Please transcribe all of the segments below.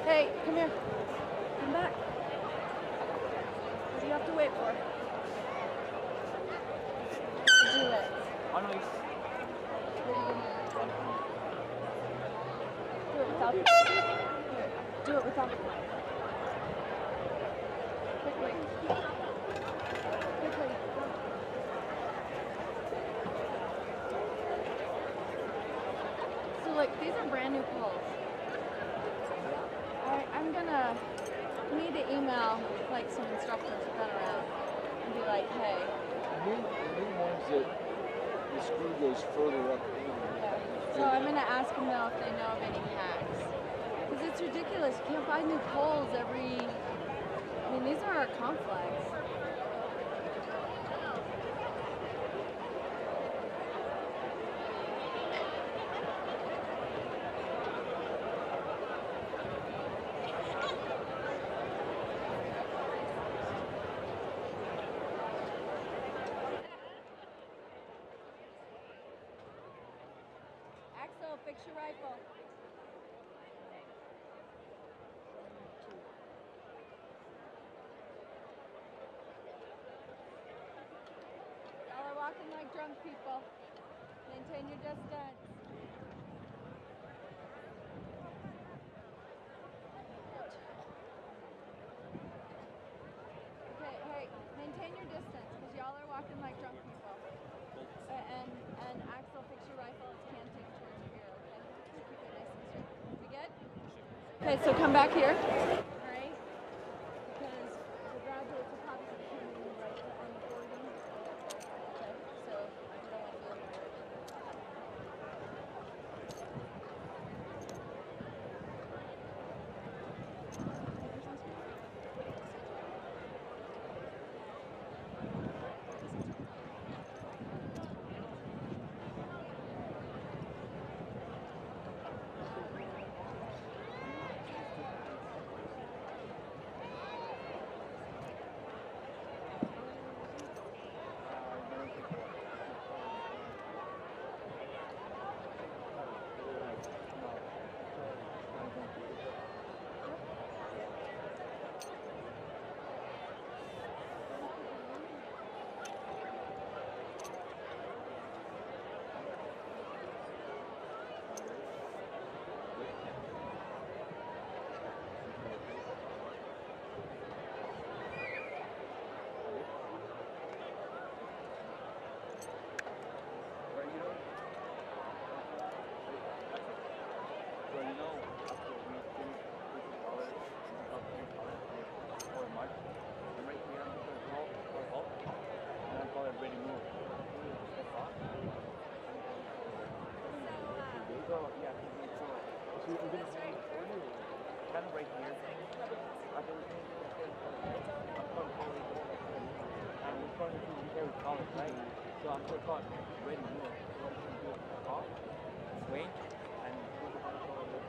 Hey, come here. Come back. What do you have to wait for? Do it. Oh, no, Do it without. Do it without. Quickly. Quickly. look, these are brand new poles. I'm gonna need to email like some instructors who've been around and be like, hey. The new ones that the screw goes further up. So I'm gonna ask them though if they know of any hacks. Because it's ridiculous. You can't buy new poles every. I mean, these are our complex. Axel, fix your rifle. Y'all are walking like drunk people. Maintain your distance. Okay, hey, maintain your distance because y'all are walking like drunk people. And Axel, fix your rifle. It's canting towards your ear, okay? Keep it nice and straight. We good? Okay, so come back here. All right? Because the graduates will probably be coming right on the boarding. Okay, so you don't want to be in the boarding. So I'm so caught ready to move. So I'm going to do a off, swing, and move the control a little.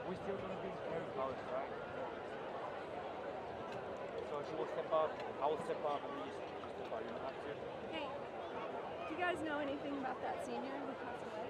We're still going to be very close, right? So she will step up, I will step up, and we just step up. You don't have to. Hey, do you guys know anything about that senior who passed away?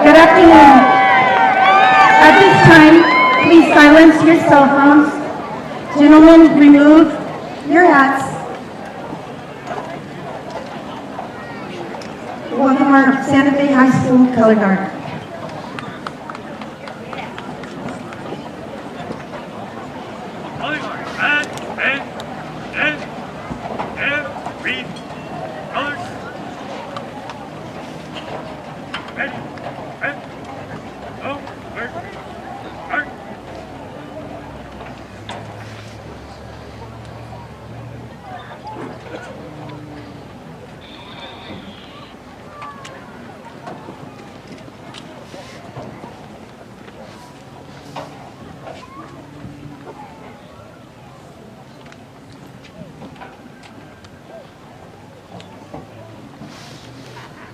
Good afternoon. At this time, please silence your cell phones. Gentlemen, remove your hats. Welcome our Santa Fe High School color guard.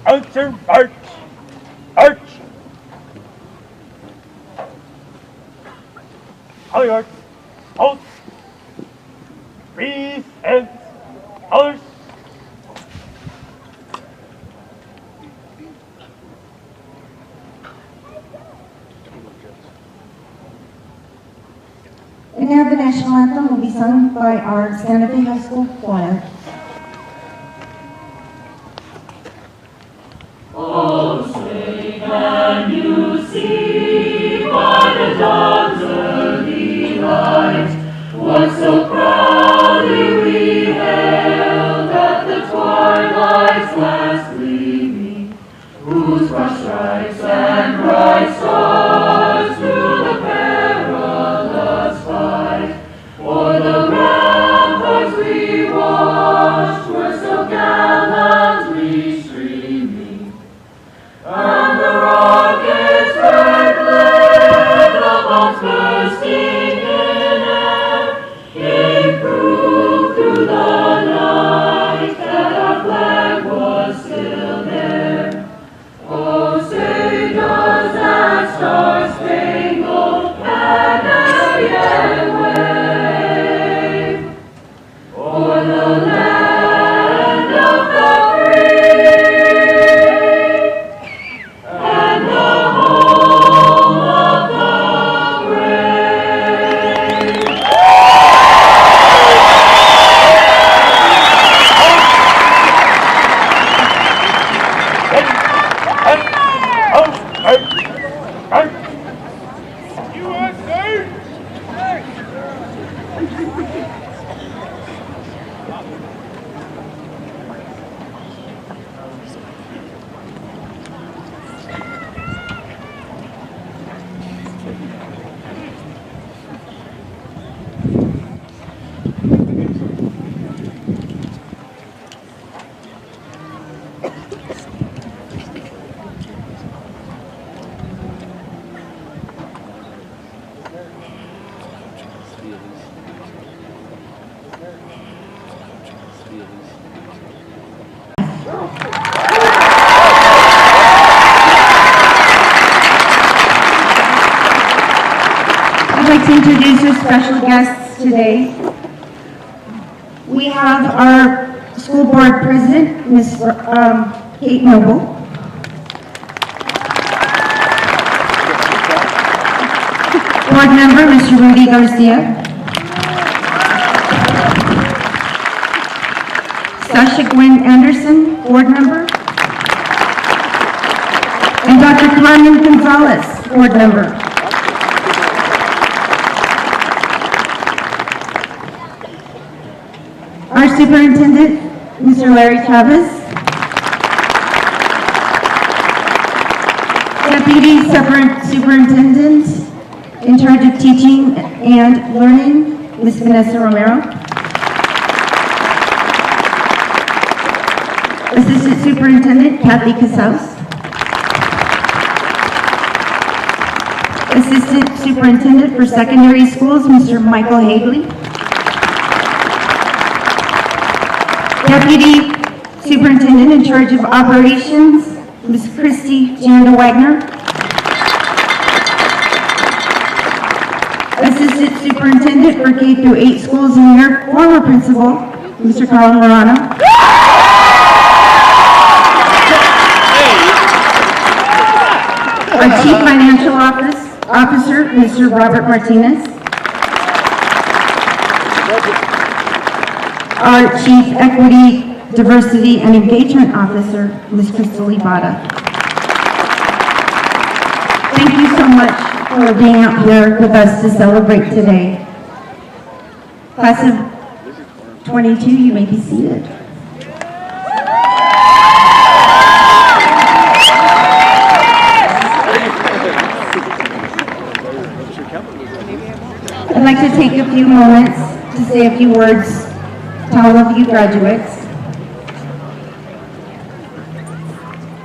Answer, march! March! Color, halt! Breathe and colors! And now the national anthem will be sung by our Santa Fe High School choir. Oh, say, can you see why the dawn's early light was so proudly we hailed at the twilight's last gleaming, whose broad stripes and bright stars through the perilous fight o'er the ramparts we watched were so gallantly streaming. And the rocket's red glare, the bombs bursting in air, gave proof through the night that our flag was still there. Oh, say does that star-spangled banner yet wave o'er the land of the free and the home of the brave? I'd like to introduce our special guests today. We have our school board president, Ms. Kate Noble. Board member, Mr. Rudy Garcia. Sasha Gwen Anderson, board member. And Dr. Carmen Gonzalez, board member. Our superintendent, Mr. Larry Chavez. Deputy Superintendent in charge of teaching and learning, Ms. Vanessa Romero. Assistant Superintendent, Kathy Casaus. Assistant Superintendent for Secondary Schools, Mr. Michael Hagley. Deputy Superintendent in charge of operations, Ms. Christy Janda Wagner. Assistant Superintendent for K through 8 schools and your former principal, Mr. Carl Morano. Our Chief Financial Officer, Mr. Robert Martinez. Our Chief Equity, Diversity, and Engagement Officer, Ms. Crystal Ibada. Thank you so much for being out here with us to celebrate today. Class of 22, you may be seated. I'd like to take a few moments to say a few words to all of you graduates.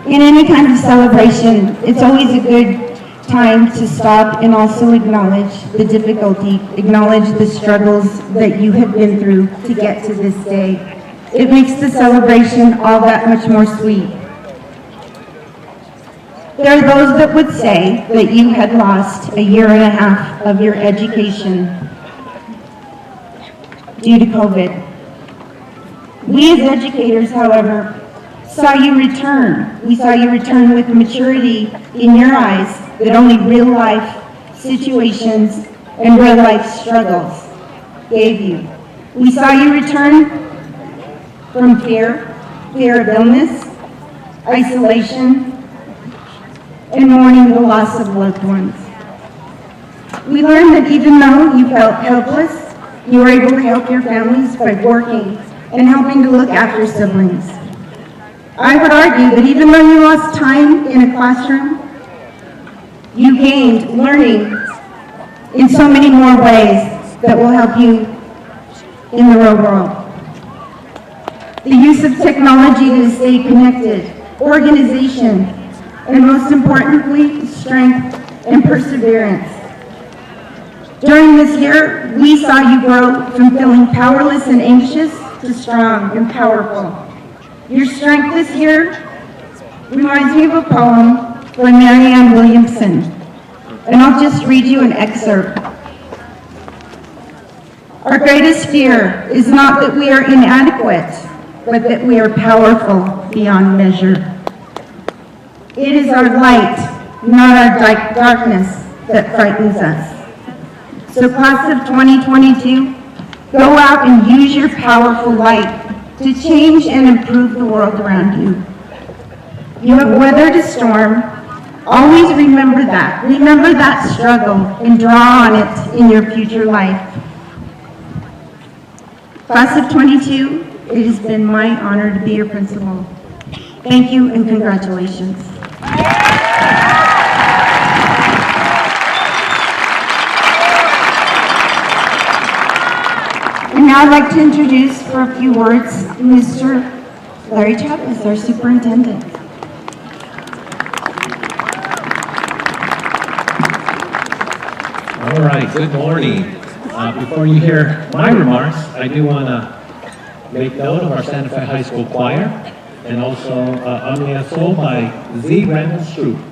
In any kind of celebration, it's always a good time to stop and also acknowledge the difficulty, acknowledge the struggles that you have been through to get to this day. It makes the celebration all that much more sweet. There are those that would say that you had lost a year and a half of your education due to COVID. We as educators, however, saw you return. We saw you return with maturity in your eyes that only real life situations and real life struggles gave you. We saw you return from fear of illness, isolation, and mourning the loss of loved ones. We learned that even though you felt helpless, you were able to help your families by working and helping to look after siblings. I would argue that even though you lost time in a classroom, you gained learning in so many more ways that will help you in the real world. The use of technology to stay connected, organization, and most importantly, strength and perseverance. During this year, we saw you grow from feeling powerless and anxious to strong and powerful. Your strength this year reminds me of a poem by Marianne Williamson, and I'll just read you an excerpt. Our greatest fear is not that we are inadequate, but that we are powerful beyond measure. It is our light, not our darkness, that frightens us. So class of 2022, go out and use your powerful light to change and improve the world around you. You have weathered a storm. Always remember that. Remember that struggle and draw on it in your future life. Class of 22, it has been my honor to be your principal. Thank you and congratulations. now I'd like to introduce for a few words Mr. Larry Chavez, our superintendent. All right, good morning. Before you hear my remarks, I do want to make note of our Santa Fe High School Choir and also Omnia Soul by Z. Randall Stroop.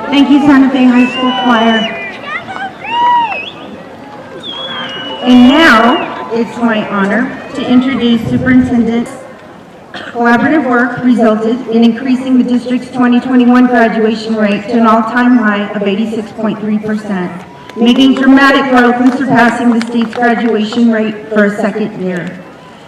Thank you, Santa Fe High School Choir. And now, it's my honor to introduce Superintendent. Collaborative work resulted in increasing the district's 2021 graduation rate to an all-time high of 86.3%, making dramatic growth and surpassing the state's graduation rate for a second year.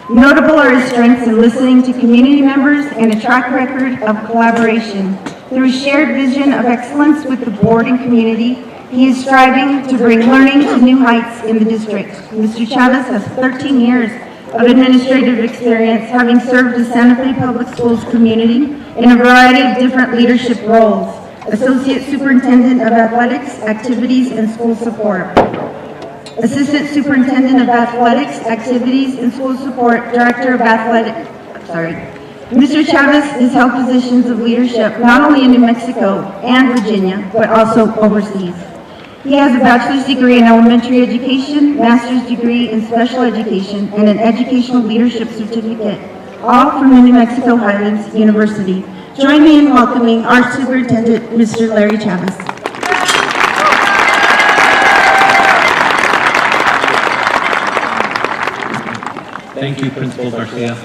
Notable are his strengths in listening to community members and a track record of collaboration. Through a shared vision of excellence with the board and community, he is striving to bring learning to new heights in the district. Mr. Chavez has 13 years of administrative experience, having served the Santa Fe Public Schools community in a variety of different leadership roles: Associate Superintendent of Athletics, Activities, and School Support, Assistant Superintendent of Athletics, Activities, and School Support, Director of Athletics. Mr. Chavez has held positions of leadership not only in New Mexico and Virginia, but also overseas. He has a bachelor's degree in elementary education, master's degree in special education, and an educational leadership certificate, all from the New Mexico Highlands University. Join me in welcoming our superintendent, Mr. Larry Chavez. Thank you, Principal Garcia.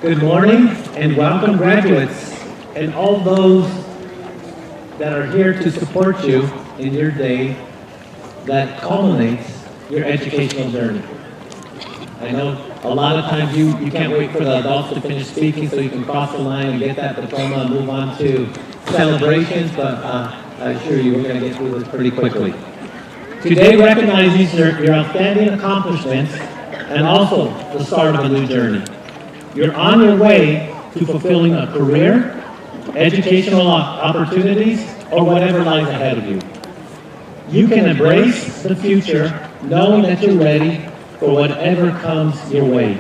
Good morning and welcome, graduates and all those that are here to support you in your day that culminates your educational journey. I know a lot of times you can't wait for the adults to finish speaking so you can cross the line and get that diploma and move on to celebrations, but I assure you we're going to get through this pretty quickly. Today recognizes your outstanding accomplishments and also the start of a new journey. You're on your way to fulfilling a career, educational opportunities, or whatever lies ahead of you. You can embrace the future knowing that you're ready for whatever comes your way.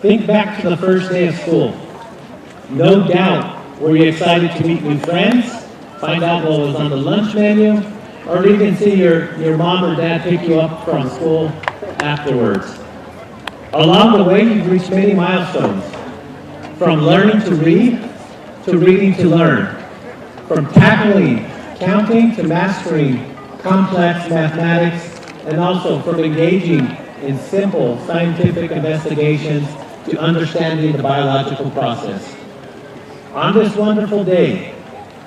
Think back to the first day of school. No doubt, were you excited to meet new friends, find out what was on the lunch menu, or even see your mom or dad pick you up from school afterwards. Along the way, you've reached many milestones, from learning to read, to reading to learn, from tackling counting to mastering complex mathematics, and also from engaging in simple scientific investigations to understanding the biological process. On this wonderful day,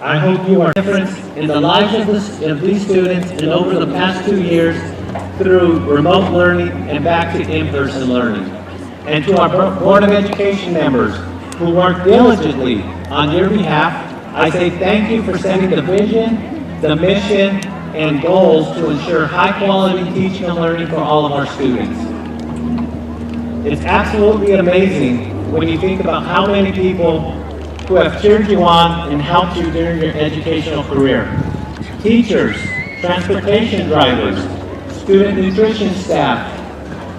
I hope you are a difference in the lives of these students and over the past 2 years through remote learning and back to in-person learning. And to our Board of Education members who work diligently on your behalf, I say thank you for setting the vision, the mission, and goals to ensure high-quality teaching and learning for all of our students. It's absolutely amazing when you think about how many people who have cheered you on and helped you during your educational career. Teachers, transportation drivers, student nutrition staff,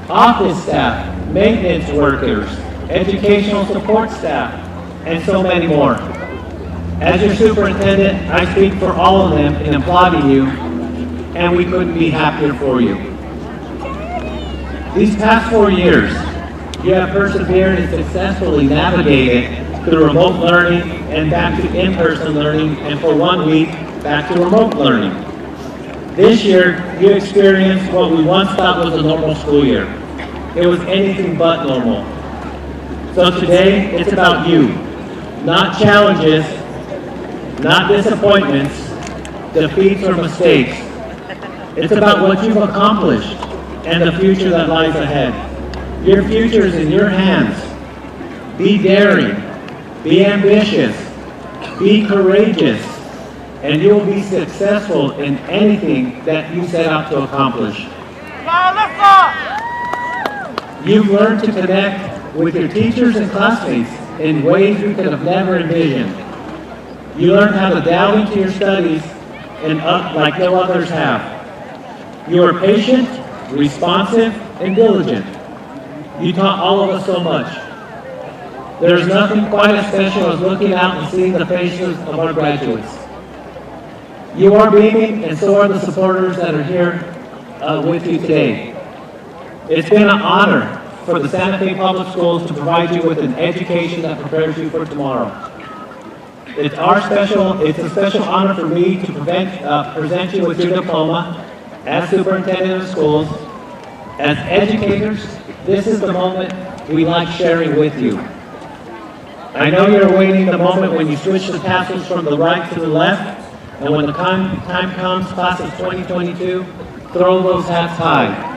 office staff, maintenance workers, educational support staff, and so many more. As your superintendent, I speak for all of them in applauding you, and we couldn't be happier for you. These past 4 years, you have persevered and successfully navigated through remote learning and back to in-person learning, and for 1 week, back to remote learning. This year, you experienced what we once thought was a normal school year. It was anything but normal. So today, it's about you. Not challenges, not disappointments, defeats or mistakes. It's about what you've accomplished and the future that lies ahead. Your future is in your hands. Be daring, be ambitious, be courageous, and you will be successful in anything that you set out to accomplish. You've learned to connect with your teachers and classmates in ways you could have never envisioned. You learned how to delve into your studies and up like no others have. You are patient, responsive, and diligent. You taught all of us so much. There is nothing quite as special as looking out and seeing the faces of our graduates. You are beaming, and so are the supporters that are here with you today. It's been an honor for the Santa Fe Public Schools to provide you with an education that prepares you for tomorrow. It's a special honor for me to present you with your diploma as superintendent of schools. As educators, this is the moment we like sharing with you. I know you're awaiting the moment when you switch the tassels from the right to the left, and when the time comes, class of 2022, throw those hats high.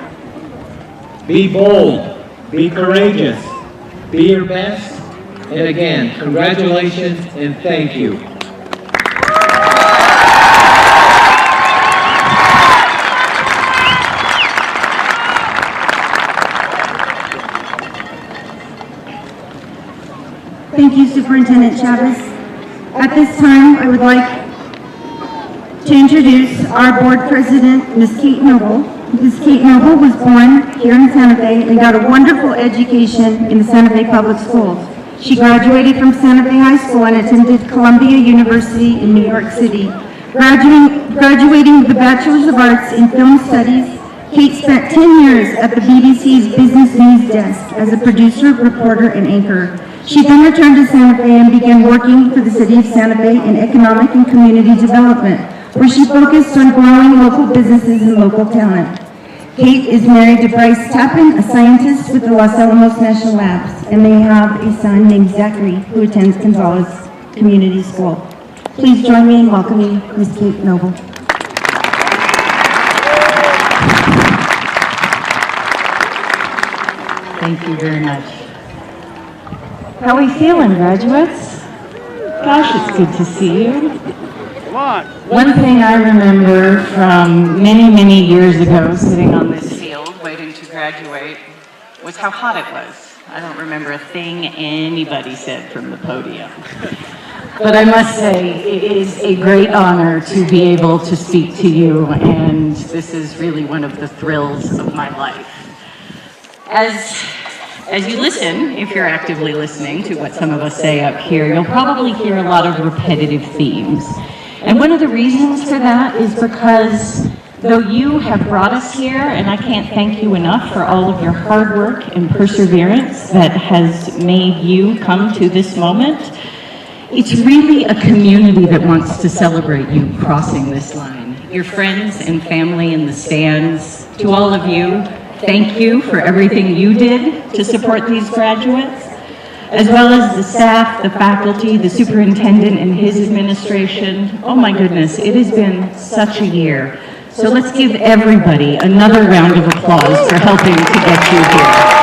Be bold, be courageous, be your best, and again, congratulations and thank you. Thank you, Superintendent Chavez. At this time, I would like to introduce our board president, Ms. Kate Noble. Ms. Kate Noble was born here in Santa Fe and got a wonderful education in the Santa Fe Public Schools. She graduated from Santa Fe High School and attended Columbia University in New York City. Graduating with a Bachelor's of Arts in Film Studies, Kate spent 10 years at the BBC's Business News Desk as a producer, reporter, and anchor. She then returned to Santa Fe and began working for the City of Santa Fe in economic and community development, where she focused on growing local businesses and local talent. Kate is married to Bryce Tappan, a scientist with the Los Alamos National Labs, and they have a son named Zachary who attends Gonzales Community School. Please join me in welcoming Ms. Kate Noble. Thank you very much. How are we feeling, graduates? Gosh, it's good to see you. One thing I remember from many, many years ago, sitting on this field waiting to graduate, was how hot it was. I don't remember a thing anybody said from the podium. But I must say, it is a great honor to be able to speak to you, and this is really one of the thrills of my life. As you listen, if you're actively listening to what some of us say up here, you'll probably hear a lot of repetitive themes. And one of the reasons for that is because though you have brought us here, and I can't thank you enough for all of your hard work and perseverance that has made you come to this moment, It's really a community that wants to celebrate you crossing this line. Your friends and family in the stands, to all of you, thank you for everything you did to support these graduates, as well as the staff, the faculty, the superintendent and his administration. Oh my goodness, it has been such a year. So let's give everybody another round of applause for helping to get you here.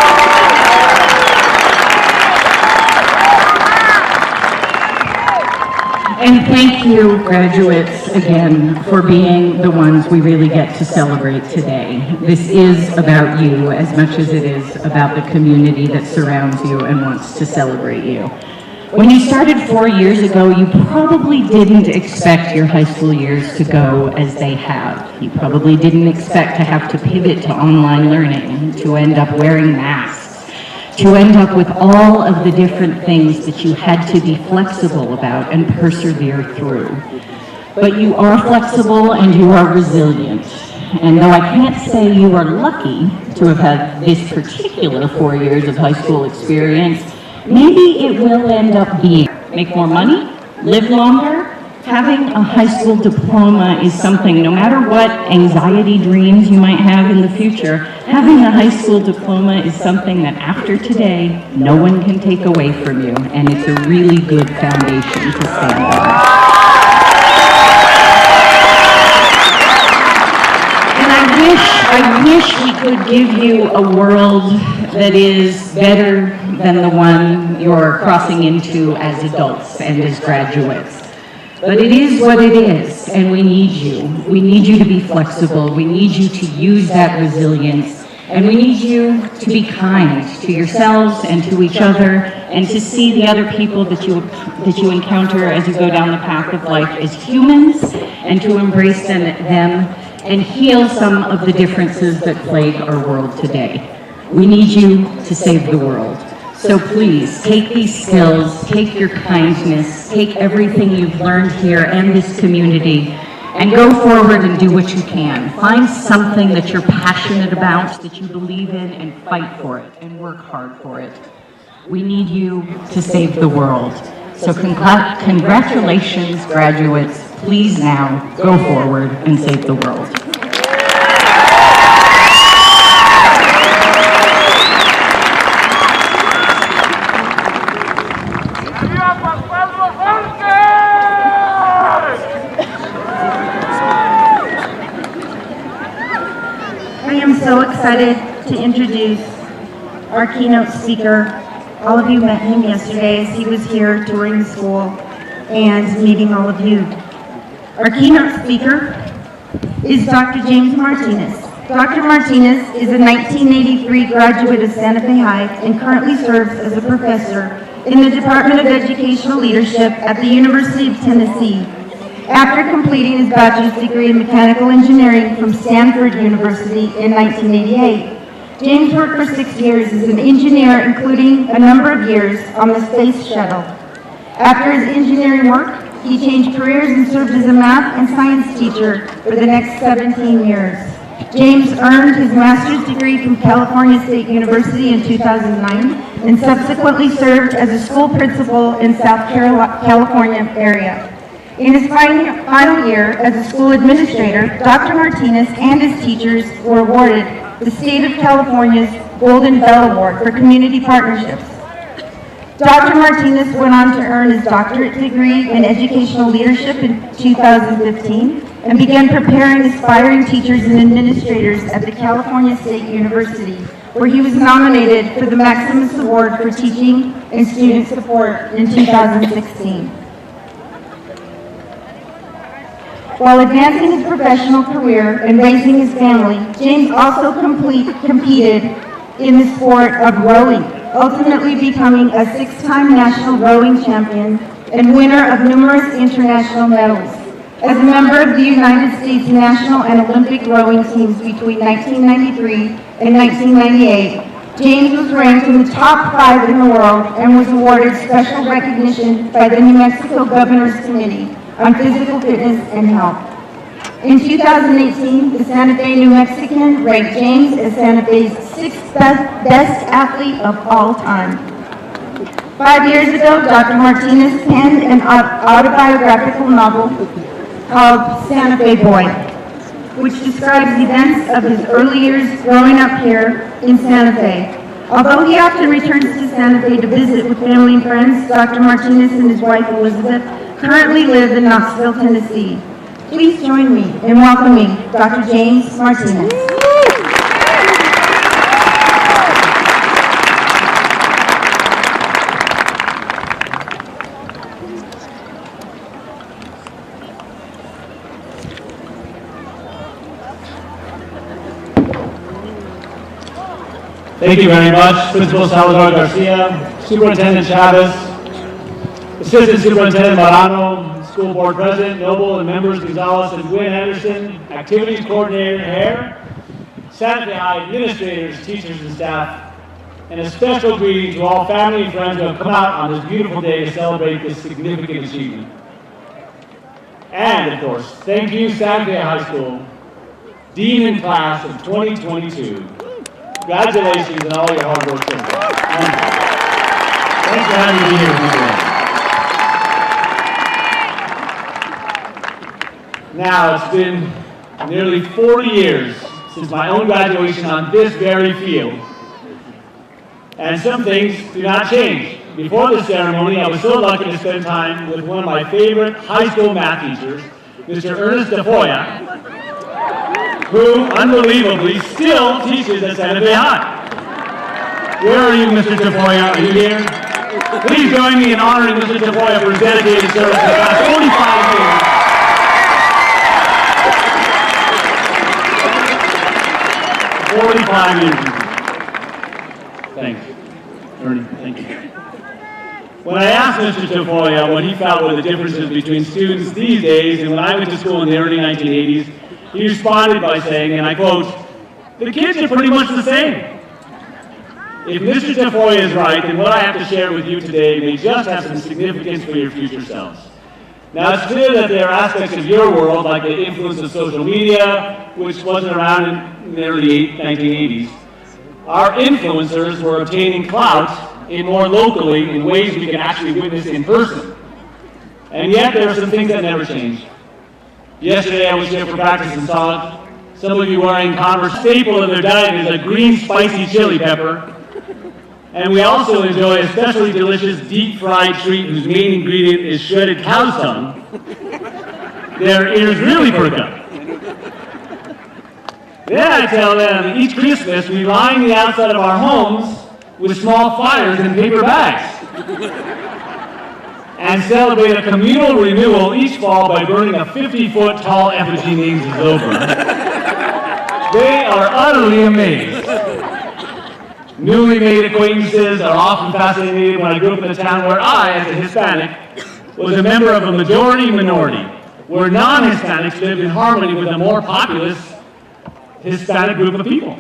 And thank you, graduates, again, for being the ones we really get to celebrate today. This is about you as much as it is about the community that surrounds you and wants to celebrate you. When you started 4 years ago, you probably didn't expect your high school years to go as they have. You probably didn't expect to have to pivot to online learning, to end up wearing masks, to end up with all of the different things that you had to be flexible about and persevere through. But you are flexible and you are resilient. And though I can't say you are lucky to have had this particular 4 years of high school experience, maybe it will end up being make more money, live longer. Having a high school diploma is something, no matter what anxiety dreams you might have in the future, having a high school diploma is something that after today, no one can take away from you, and it's a really good foundation to stand on. And I wish we could give you a world that is better than the one you're crossing into as adults and as graduates. But it is what it is, and we need you. We need you to be flexible. We need you to use that resilience, and we need you to be kind to yourselves and to each other, and to see the other people that you encounter as you go down the path of life as humans, and to embrace them and heal some of the differences that plague our world today. We need you to save the world. So please, take these skills, take your kindness, take everything you've learned here and this community, and go forward and do what you can. Find something that you're passionate about, that you believe in, and fight for it, and work hard for it. We need you to save the world. So congratulations, graduates. Please now go forward and save the world. So excited to introduce our keynote speaker. All of you met him yesterday as he was here touring the school and meeting all of you. Our keynote speaker is Dr. James Martinez. Dr. Martinez is a 1983 graduate of Santa Fe High and currently serves as a professor in the Department of Educational Leadership at the University of Tennessee. After completing his bachelor's degree in mechanical engineering from Stanford University in 1988, James worked for 6 years as an engineer, including a number of years on the Space Shuttle. After his engineering work, he changed careers and served as a math and science teacher for the next 17 years. James earned his master's degree from California State University in 2009 and subsequently served as a school principal in South California area. In his final year as a school administrator, Dr. Martinez and his teachers were awarded the State of California's Golden Bell Award for Community Partnerships. Dr. Martinez went on to earn his doctorate degree in educational leadership in 2015 and began preparing aspiring teachers and administrators at the California State University, where he was nominated for the Maximus Award for Teaching and Student Support in 2016. While advancing his professional career and raising his family, James also competed in the sport of rowing, ultimately becoming a 6-time national rowing champion and winner of numerous international medals. As a member of the United States national and Olympic rowing teams between 1993 and 1998, James was ranked in the top 5 in the world and was awarded special recognition by the New Mexico Governor's Committee on Physical Fitness and Health. In 2018, the Santa Fe New Mexican ranked James as Santa Fe's 6th best athlete of all time. 5 years ago, Dr. Martinez penned an autobiographical novel called Santa Fe Boy, which describes events of his early years growing up here in Santa Fe. Although he often returns to Santa Fe to visit with family and friends, Dr. Martinez and his wife Elizabeth currently live in Knoxville, Tennessee. Please join me in welcoming Dr. James Martinez. Thank you very much, Principal Salvador Garcia, Superintendent Chavez, Assistant Superintendent Marano, School Board President Noble, and members Gonzalez and Gwynn Anderson, Activities Coordinator Hare, Santa Fe High administrators, teachers, and staff, and a special greeting to all family and friends who have come out on this beautiful day to celebrate this significant achievement. And, of course, thank you, Santa Fe High School, Dean and Class of 2022. Congratulations on all your hard work. Thanks for having me here today. Now, it's been nearly 40 years since my own graduation on this very field. And some things do not change. Before the ceremony, I was so lucky to spend time with one of my favorite high school math teachers, Mr. Ernest DeFoya, who, unbelievably, still teaches at Santa Fe High. Where are you, Mr. DeFoya? Are you here? Please join me in honoring Mr. DeFoya for his dedicated service for the past 45 years. 45 years. Thanks. Ernie, thank you. When I asked Mr. DeFoya what he felt were the differences between students these days and when I went to school in the early 1980s, he responded by saying, and I quote, "The kids are pretty much the same." If Mr. DeFoya is right, then what I have to share with you today may just have some significance for your future selves. Now, it's clear that there are aspects of your world, like the influence of social media, which wasn't around in the early 1980s. Our influencers were obtaining clout in more locally in ways we can actually witness in person. And yet, there are some things that never change. Yesterday, I was here for practice and saw it. Some of you wearing Converse. Staple of their diet is a green spicy chili pepper. And we also enjoy a specially delicious deep-fried treat whose main ingredient is shredded cow's tongue. Their ears really perk up. Then I tell them each Christmas we line the outside of our homes with small fires in paper bags. And celebrate a communal renewal each fall by burning a 50-foot tall effigy named Zobra. They are utterly amazed. Newly made acquaintances are often fascinated when I grew up in a town where I, as a Hispanic, was a member of a majority minority, where non-Hispanics lived in harmony with a more populous Hispanic group of people.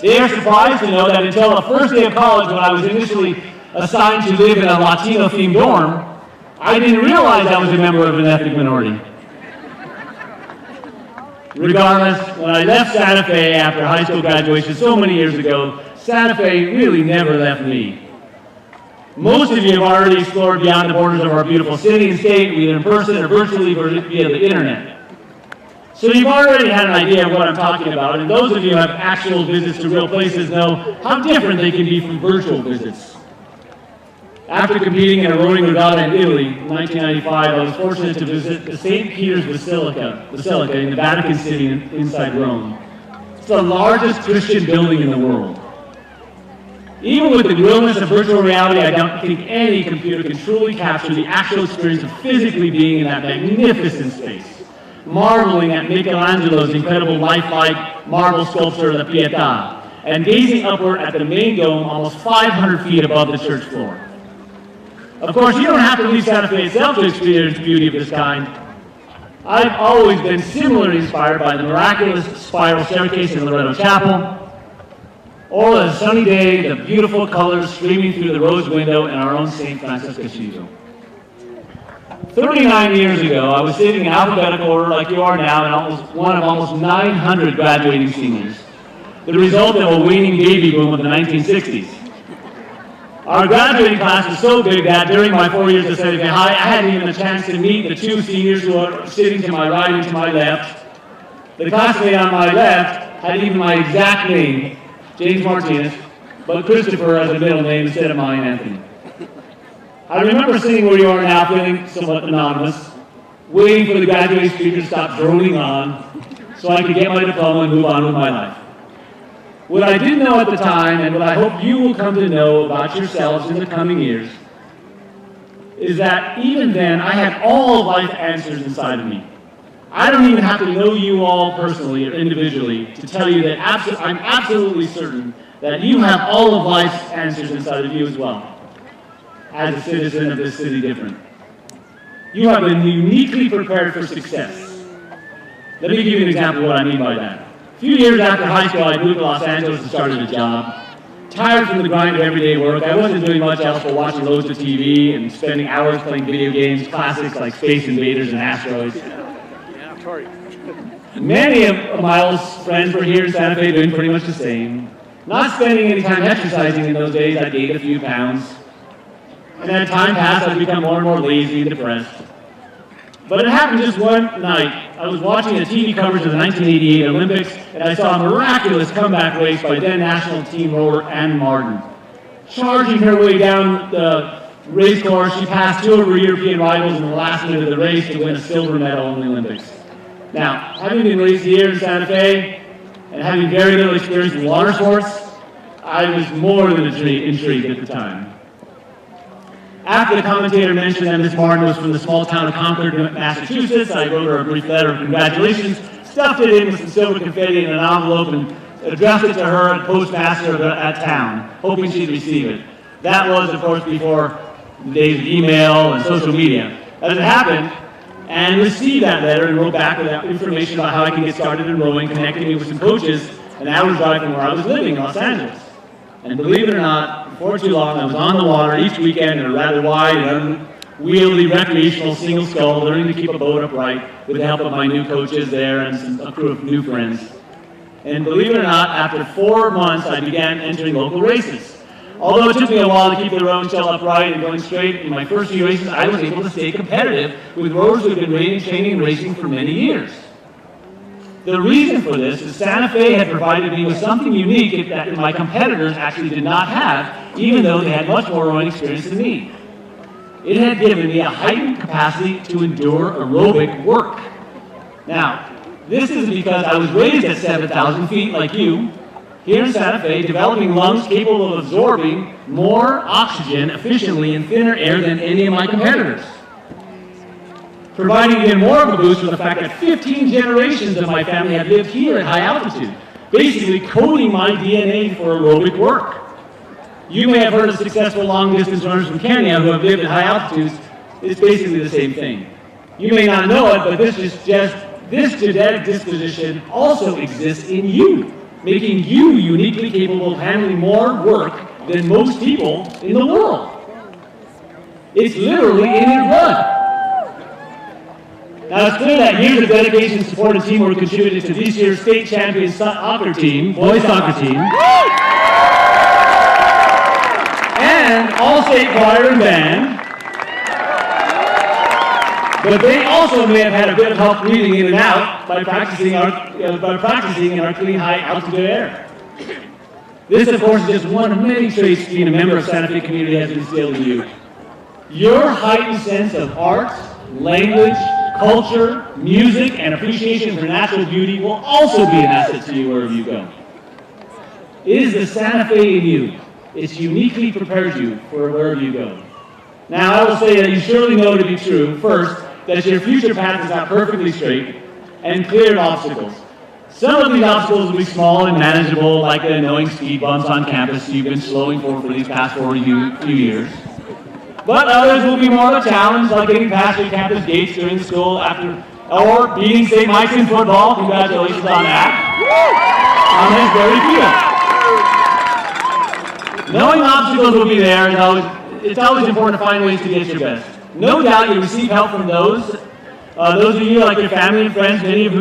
They are surprised to know that until the first day of college, when I was initially assigned to live in a Latino-themed dorm, I didn't realize I was a member of an ethnic minority. Regardless, when I left Santa Fe after high school graduation so many years ago, Santa Fe really never left me. Most of you have already explored beyond the borders of our beautiful city and state, either in person or virtually via the internet. So you've already had an idea of what I'm talking about, and those of you who have actual visits to real places know how different they can be from virtual visits. After competing in a rowing regatta in Italy in 1995, I was fortunate to visit the St. Peter's Basilica in the Vatican City inside Rome. It's the largest Christian building in the world. Even with the realness of virtual reality, I don't think any computer can truly capture the actual experience of physically being in that magnificent space, marveling at Michelangelo's incredible lifelike marble sculpture of the Pietà, and gazing upward at the main dome almost 500 feet above the church floor. Of course, you don't have to leave Santa Fe itself to experience beauty of this kind. I've always been similarly inspired by the miraculous spiral staircase in Loretto Chapel, or a sunny day, the beautiful colors streaming through the rose window in our own St. Francis Cathedral. 39 years ago, I was sitting in alphabetical order like you are now, and one of almost 900 graduating seniors, the result of a waning baby boom of the 1960s. Our graduating class was so big that during my 4 years at Santa Fe High, I hadn't even a chance to meet the two seniors who are sitting to my right and to my left. The classmate on my left had even my exact name, James Martinez, but Christopher as a middle name instead of mine, Anthony. I remember sitting where you are now, feeling somewhat anonymous, waiting for the graduating speaker to stop droning on so I could get my diploma and move on with my life. What I didn't know at the time, and what I hope you will come to know about yourselves in the coming years, is that even then I had all of life's answers inside of me. I don't even have to know you all personally or individually to tell you that I'm absolutely certain that you have all of life's answers inside of you as well, as a citizen of this city different. You have been uniquely prepared for success. Let me give you an example of what I mean by that. A few years after high school, I moved to Los Angeles and started a job. Tired from the grind of everyday work, I wasn't doing much else but watching loads of TV and spending hours playing video games, classics like Space Invaders and Asteroids. Many of my friends were here in Santa Fe doing pretty much the same. Not spending any time exercising in those days, I gained a few pounds. And as time passed, I'd become more and more lazy and depressed. But it happened just one night. I was watching a TV coverage of the 1988 Olympics, and I saw a miraculous comeback race by then national team rower Ann Martin. Charging her way down the race course, she passed two of her European rivals in the last minute of the race to win a silver medal in the Olympics. Now, having been raised here in Santa Fe, and having very little experience in water sports, I was more than intrigued at the time. After the commentator mentioned that Miss Martin was from the small town of Concord, Massachusetts, I wrote her a brief letter of congratulations, stuffed it in with some silver confetti in an envelope, and addressed it to her at postmaster at town, hoping she'd receive it. That was, of course, before the days of email and social media. As it happened, Anne received that letter and wrote back with that information about how I can get started in rowing, connecting me with some coaches an hour's drive from where I was living in Los Angeles. And believe it or not, before too long, I was on the water each weekend in a rather wide and unwieldy recreational single scull, learning to keep a boat upright with the help of my new coaches there and a crew of new friends. And believe it or not, after 4 months, I began entering local races. Although it took me a while to keep the rowing shell upright and going straight, in my first few races, I was able to stay competitive with rowers who had been training and racing for many years. The reason for this is Santa Fe had provided me with something unique that my competitors actually did not have, even though they had much more rowing experience than me. It had given me a heightened capacity to endure aerobic work. Now, this is because I was raised at 7,000 feet like you, here in Santa Fe, developing lungs capable of absorbing more oxygen efficiently in thinner air than any of my competitors. Providing even more of a boost was the fact that 15 generations of my family had lived here at high altitude, basically coding my DNA for aerobic work. You may have heard of successful long-distance runners from Kenya who have lived at high altitudes. It's basically the same thing. You may not know it, but this genetic disposition also exists in you, making you uniquely capable of handling more work than most people in the world. It's literally in your blood. Now, it's clear that years of dedication, support, and teamwork contributed to this year's state champion soccer team, boys soccer team, and all-state choir and band. But they also may have had a bit of help breathing in and out by practicing in our clean, high-altitude air. This, of course, is just one of many traits being a member of Santa Fe community has instilled in you. Your heightened sense of art, language, culture, music, and appreciation for natural beauty will also be an asset to you wherever you go. It is the Santa Fe in you. It's uniquely prepared you for wherever you go. Now, I will say that you surely know to be true, first, that your future path is not perfectly straight and clear of obstacles. Some of these obstacles will be small and manageable, like the annoying speed bumps on campus you've been slowing for these past few years. But others will be more of a challenge, like getting past your campus gates during the school or beating St. Mike's in football. Congratulations on that. On this very field. Knowing obstacles will be there, it's always important to find ways to get your best. No doubt you receive help from those of you, like your family and friends, many of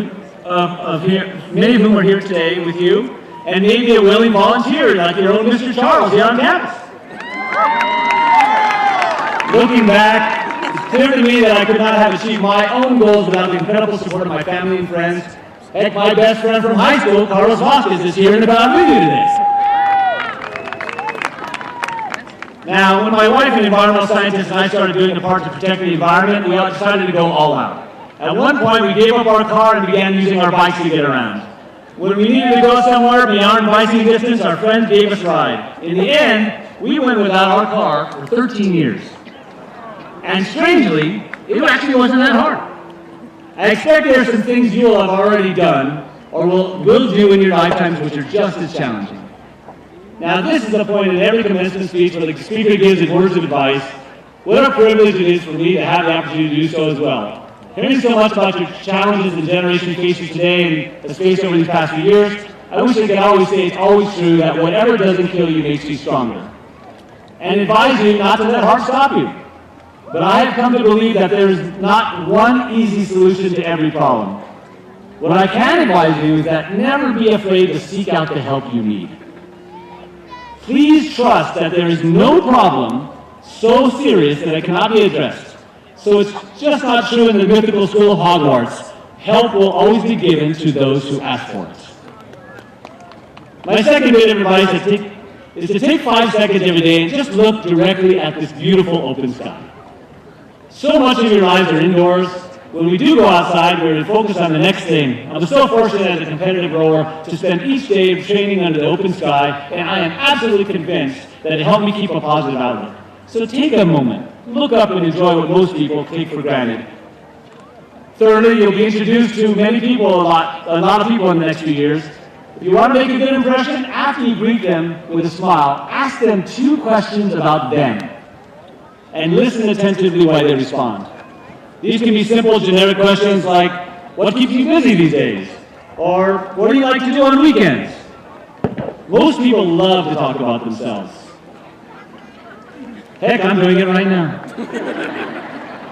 whom are here today with you, and maybe a willing volunteer, like your own Mr. Charles here on campus. Looking back, it's clear to me that I could not have achieved my own goals without the incredible support of my family and friends. Heck, my best friend from high school, Carlos Vasquez, is here and about with you today. Now, when my wife, an environmental scientist, and I started doing the part to protect the environment, we all decided to go all out. At one point, we gave up our car and began using our bikes to get around. When we needed to go somewhere beyond bicycling distance, our friends gave us a ride. In the end, we went without our car for 13 years. And strangely, it actually wasn't that hard. I expect there are some things you'll have already done, or will do in your lifetimes, which are just as challenging. Now, this is the point in every commencement speech where the speaker gives his words of advice. What a privilege it is for me to have the opportunity to do so as well. Hearing so much about your challenges the generation faces today and has faced over these past few years, I wish I could always say it's always true that whatever doesn't kill you makes you stronger. And advise you not to let heart stop you. But I have come to believe that there is not one easy solution to every problem. What I can advise you is that never be afraid to seek out the help you need. Please trust that there is no problem so serious that it cannot be addressed. So it's just not true in the mythical school of Hogwarts. Help will always be given to those who ask for it. My second bit of advice is to take 5 seconds every day and just look directly at this beautiful open sky. So much of your lives are indoors. When we do go outside, we're focused on the next thing. I was so fortunate as a competitive rower to spend each day training under the open sky, and I am absolutely convinced that it helped me keep a positive outlook. So take a moment, look up and enjoy what most people take for granted. Thirdly, you'll be introduced to many people, a lot of people in the next few years. If you want to make a good impression, after you greet them with a smile, ask them 2 questions about them, and listen attentively while they respond. These can be simple, generic questions like, what keeps you busy these days? Or, what do you like to do on weekends? Most people love to talk about themselves. Heck, I'm doing it right now.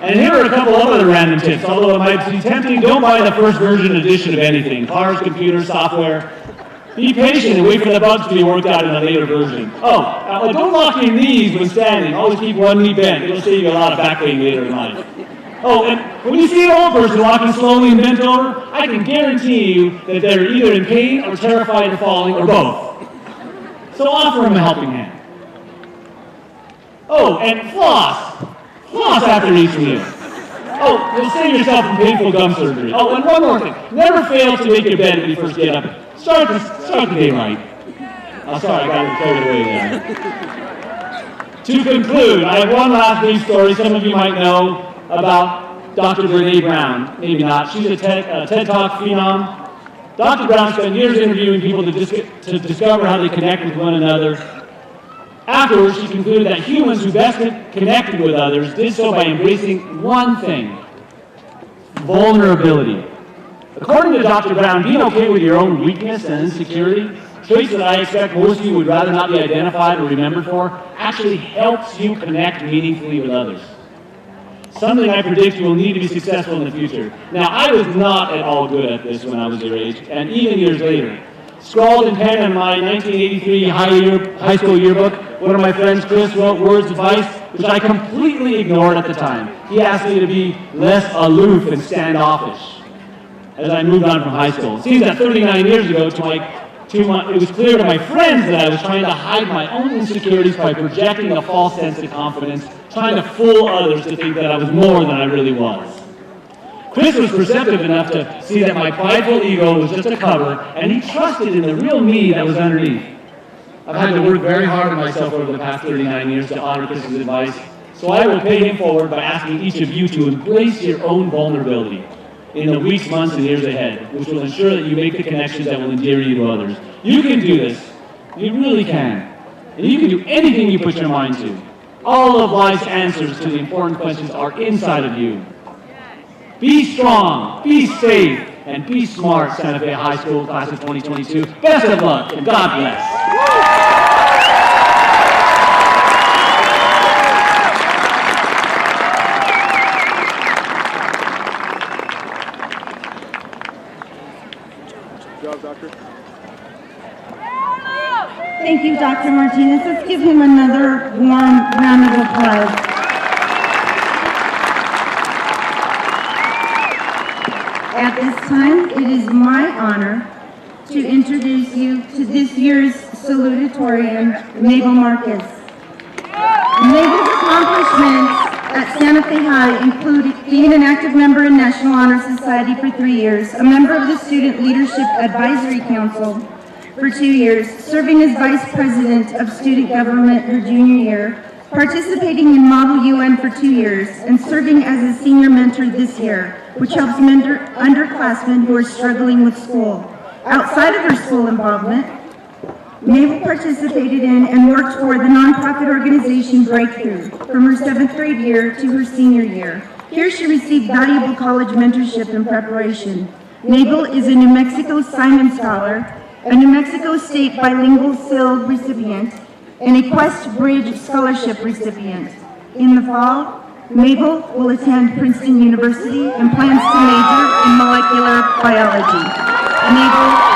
And here are a couple of other random tips, although it might be tempting. Don't buy the first version edition of anything. Cars, computers, software. Be patient and wait for the bugs to be worked out in a later version. Don't lock your knees when standing. Always keep one knee bent. It'll save you a lot of back pain later in life. Oh, and when you see an old person walking slowly and bent over, I can guarantee you that they're either in pain or terrified of falling or both. So offer them a helping hand. Oh, and floss. Floss after each meal. Oh, you'll save yourself from painful gum surgery. Oh, and one more thing. Never fail to make your bed when you first get up. Start the day right. Oh, sorry, I got carried away there. To conclude, I have one last brief story some of you might know about Dr. Brene Brown. Maybe not. She's a TED Talk phenom. Dr. Brown spent years interviewing people to discover how they connect with one another. Afterwards, she concluded that humans who best connected with others did so by embracing one thing: vulnerability. According to Dr. Brown, being okay with your own weakness and insecurity, traits that I expect most of you would rather not be identified or remembered for, actually helps you connect meaningfully with others. Something I predict you will need to be successful in the future. Now, I was not at all good at this when I was your age, and even years later. Scrawled in pen in my 1983 high school yearbook, one of my friends, Chris, wrote words of advice which I completely ignored at the time. He asked me to be less aloof and standoffish as I moved on from high school. It seems that 39 years ago, it was clear to my friends that I was trying to hide my own insecurities by projecting a false sense of confidence, trying to fool others to think that I was more than I really was. Chris was perceptive enough to see that my prideful ego was just a cover, and he trusted in the real me that was underneath. I've had to work very hard on myself over the past 39 years to honor Chris's advice, so I will pay him forward by asking each of you to embrace your own vulnerability in the weeks, months, and years ahead, which will ensure that you make the connections that will endear you to others. You can do this. You really can. And you can do anything you put your mind to. All of life's answers to the important questions are inside of you. Be strong, be safe, and be smart, Santa Fe High School Class of 2022. Best of luck, and God bless. Good job, Doctor. Thank you, Dr. Martinez. Let's give him another warm round of applause. time, it is my honor to introduce you to this year's Salutatorian, Mabel Marcus. Mabel's accomplishments at Santa Fe High include being an active member in National Honor Society for 3 years, a member of the Student Leadership Advisory Council for 2 years, serving as Vice President of Student Government her junior year, participating in Model UN for 2 years, and serving as a senior mentor this year, which helps mentor underclassmen who are struggling with school. Outside of her school involvement, Mabel participated in and worked for the nonprofit organization Breakthrough from her 7th grade year to her senior year. Here she received valuable college mentorship and preparation. Mabel is a New Mexico Simon Scholar, a New Mexico State Bilingual SIL recipient, and a Quest Bridge Scholarship recipient. In the fall, Mabel will attend Princeton University and plans to major in molecular biology. Mabel,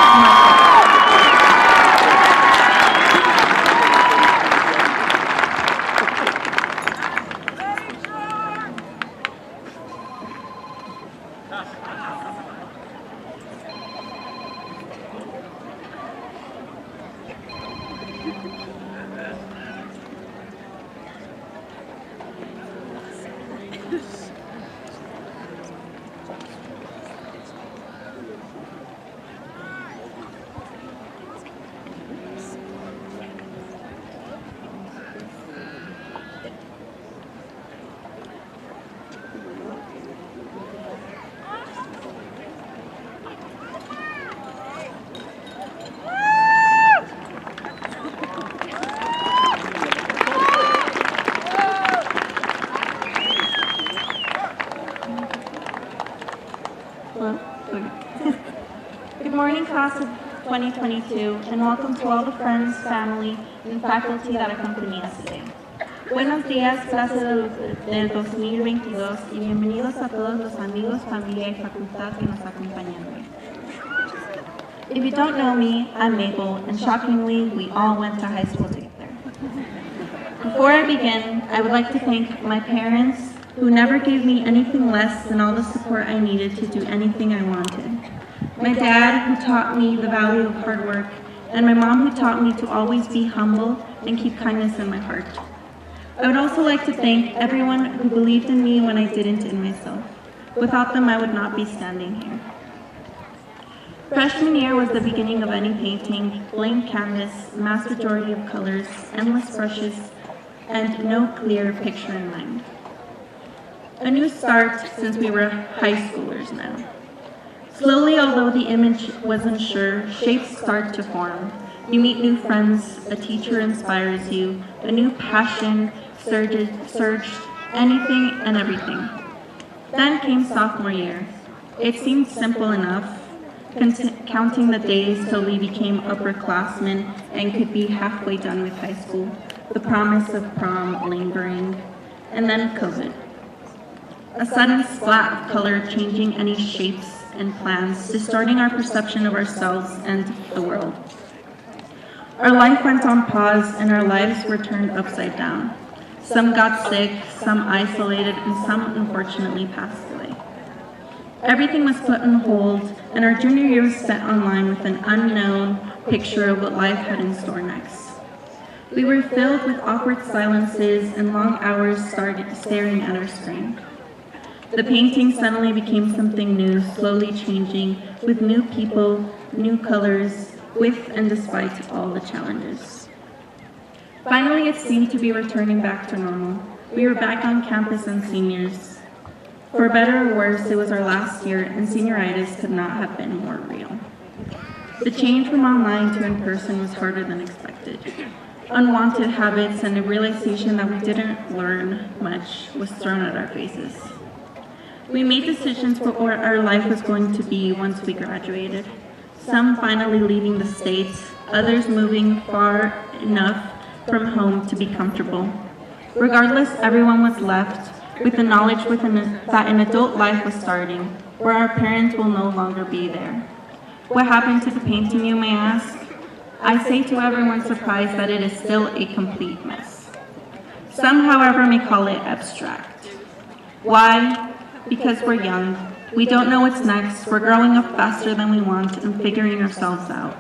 Good morning, class of 2022, and welcome to all the friends, family, and faculty that accompany us today. Buenos días, clase del 2022, y bienvenidos a todos los amigos, familia y facultad que nos acompañan hoy. If you don't know me, I'm Mabel, and shockingly, we all went to high school together. Before I begin, I would like to thank my parents, who never gave me anything less than all the support I needed to do anything I wanted. My dad, who taught me the value of hard work, and my mom, who taught me to always be humble and keep kindness in my heart. I would also like to thank everyone who believed in me when I didn't in myself. Without them, I would not be standing here. Freshman year was the beginning of any painting, blank canvas, mass majority of colors, endless brushes, and no clear picture in mind. A new start since we were high schoolers now. Slowly, although the image wasn't sure, shapes start to form. You meet new friends, a teacher inspires you, a new passion surged anything and everything. Then came sophomore year. It seemed simple enough, counting the days till we became upperclassmen and could be halfway done with high school, the promise of prom lingering, and then COVID. A sudden splat of color changing any shapes and plans, distorting our perception of ourselves and the world. Our life went on pause and our lives were turned upside down. Some got sick, some isolated, and some unfortunately passed away. Everything was put on hold, and our junior year was spent online with an unknown picture of what life had in store next. We were filled with awkward silences and long hours staring at our screen. The painting suddenly became something new, slowly changing, with new people, new colors, with and despite all the challenges. Finally, it seemed to be returning back to normal. We were back on campus and seniors. For better or worse, it was our last year, and senioritis could not have been more real. The change from online to in person was harder than expected. Unwanted habits and a realization that we didn't learn much was thrown at our faces. We made decisions for what our life was going to be once we graduated. Some finally leaving the States, others moving far enough from home to be comfortable. Regardless, everyone was left with the knowledge that an adult life was starting, where our parents will no longer be there. What happened to the painting, you may ask? I say to everyone surprised that it is still a complete mess. Some, however, may call it abstract. Why? Because we're young, We don't know what's next. We're growing up faster than we want and figuring ourselves out.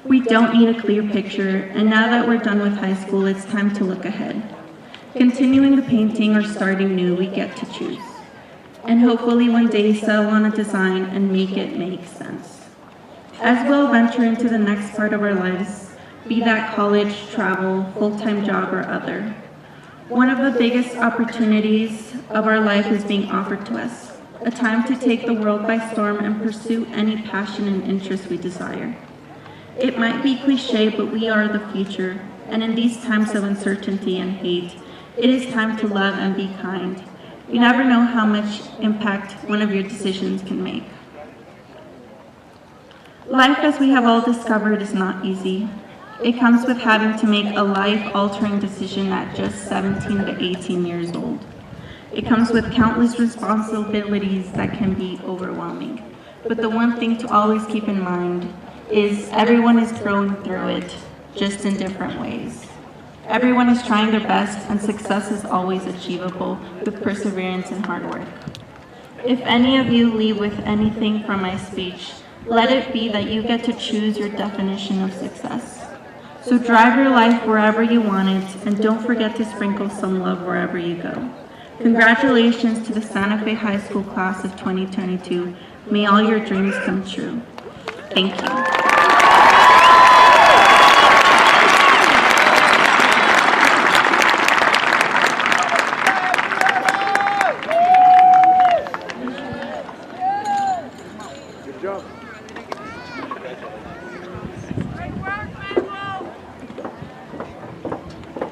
We don't need a clear picture, and now that we're done with high school, it's time to look ahead. Continuing the painting or starting new, we get to choose. And hopefully one day settle on a design and make it make sense. As we'll venture into the next part of our lives, be that college, travel, full-time job, or other, one of the biggest opportunities of our life is being offered to us, a time to take the world by storm and pursue any passion and interest we desire. It might be cliche, but we are the future, and in these times of uncertainty and hate, it is time to love and be kind. You never know how much impact one of your decisions can make. Life, as we have all discovered, is not easy. It comes with having to make a life-altering decision at just 17 to 18 years old. It comes with countless responsibilities that can be overwhelming. But the one thing to always keep in mind is everyone is growing through it, just in different ways. Everyone is trying their best, and success is always achievable with perseverance and hard work. If any of you leave with anything from my speech, let it be that you get to choose your definition of success. So drive your life wherever you want it, and don't forget to sprinkle some love wherever you go. Congratulations to the Santa Fe High School class of 2022. May all your dreams come true. Thank you.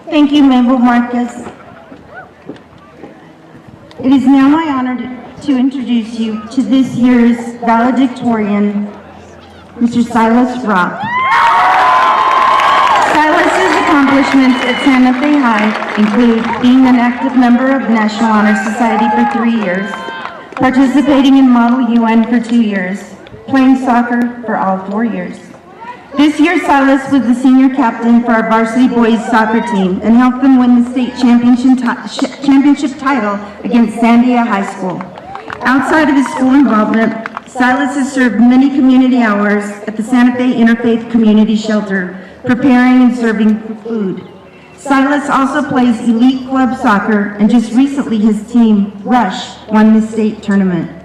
Thank you, Member Marquez. It is now my honor to introduce you to this year's valedictorian, Mr. Silas Rock. Silas's accomplishments at Santa Fe High include being an active member of the National Honor Society for 3 years, participating in Model UN for 2 years, playing soccer for all 4 years. This year, Silas was the senior captain for our varsity boys soccer team and helped them win the state championship title against Sandia High School. Outside of his school involvement, Silas has served many community hours at the Santa Fe Interfaith Community Shelter, preparing and serving food. Silas also plays elite club soccer, and just recently his team, Rush, won the state tournament.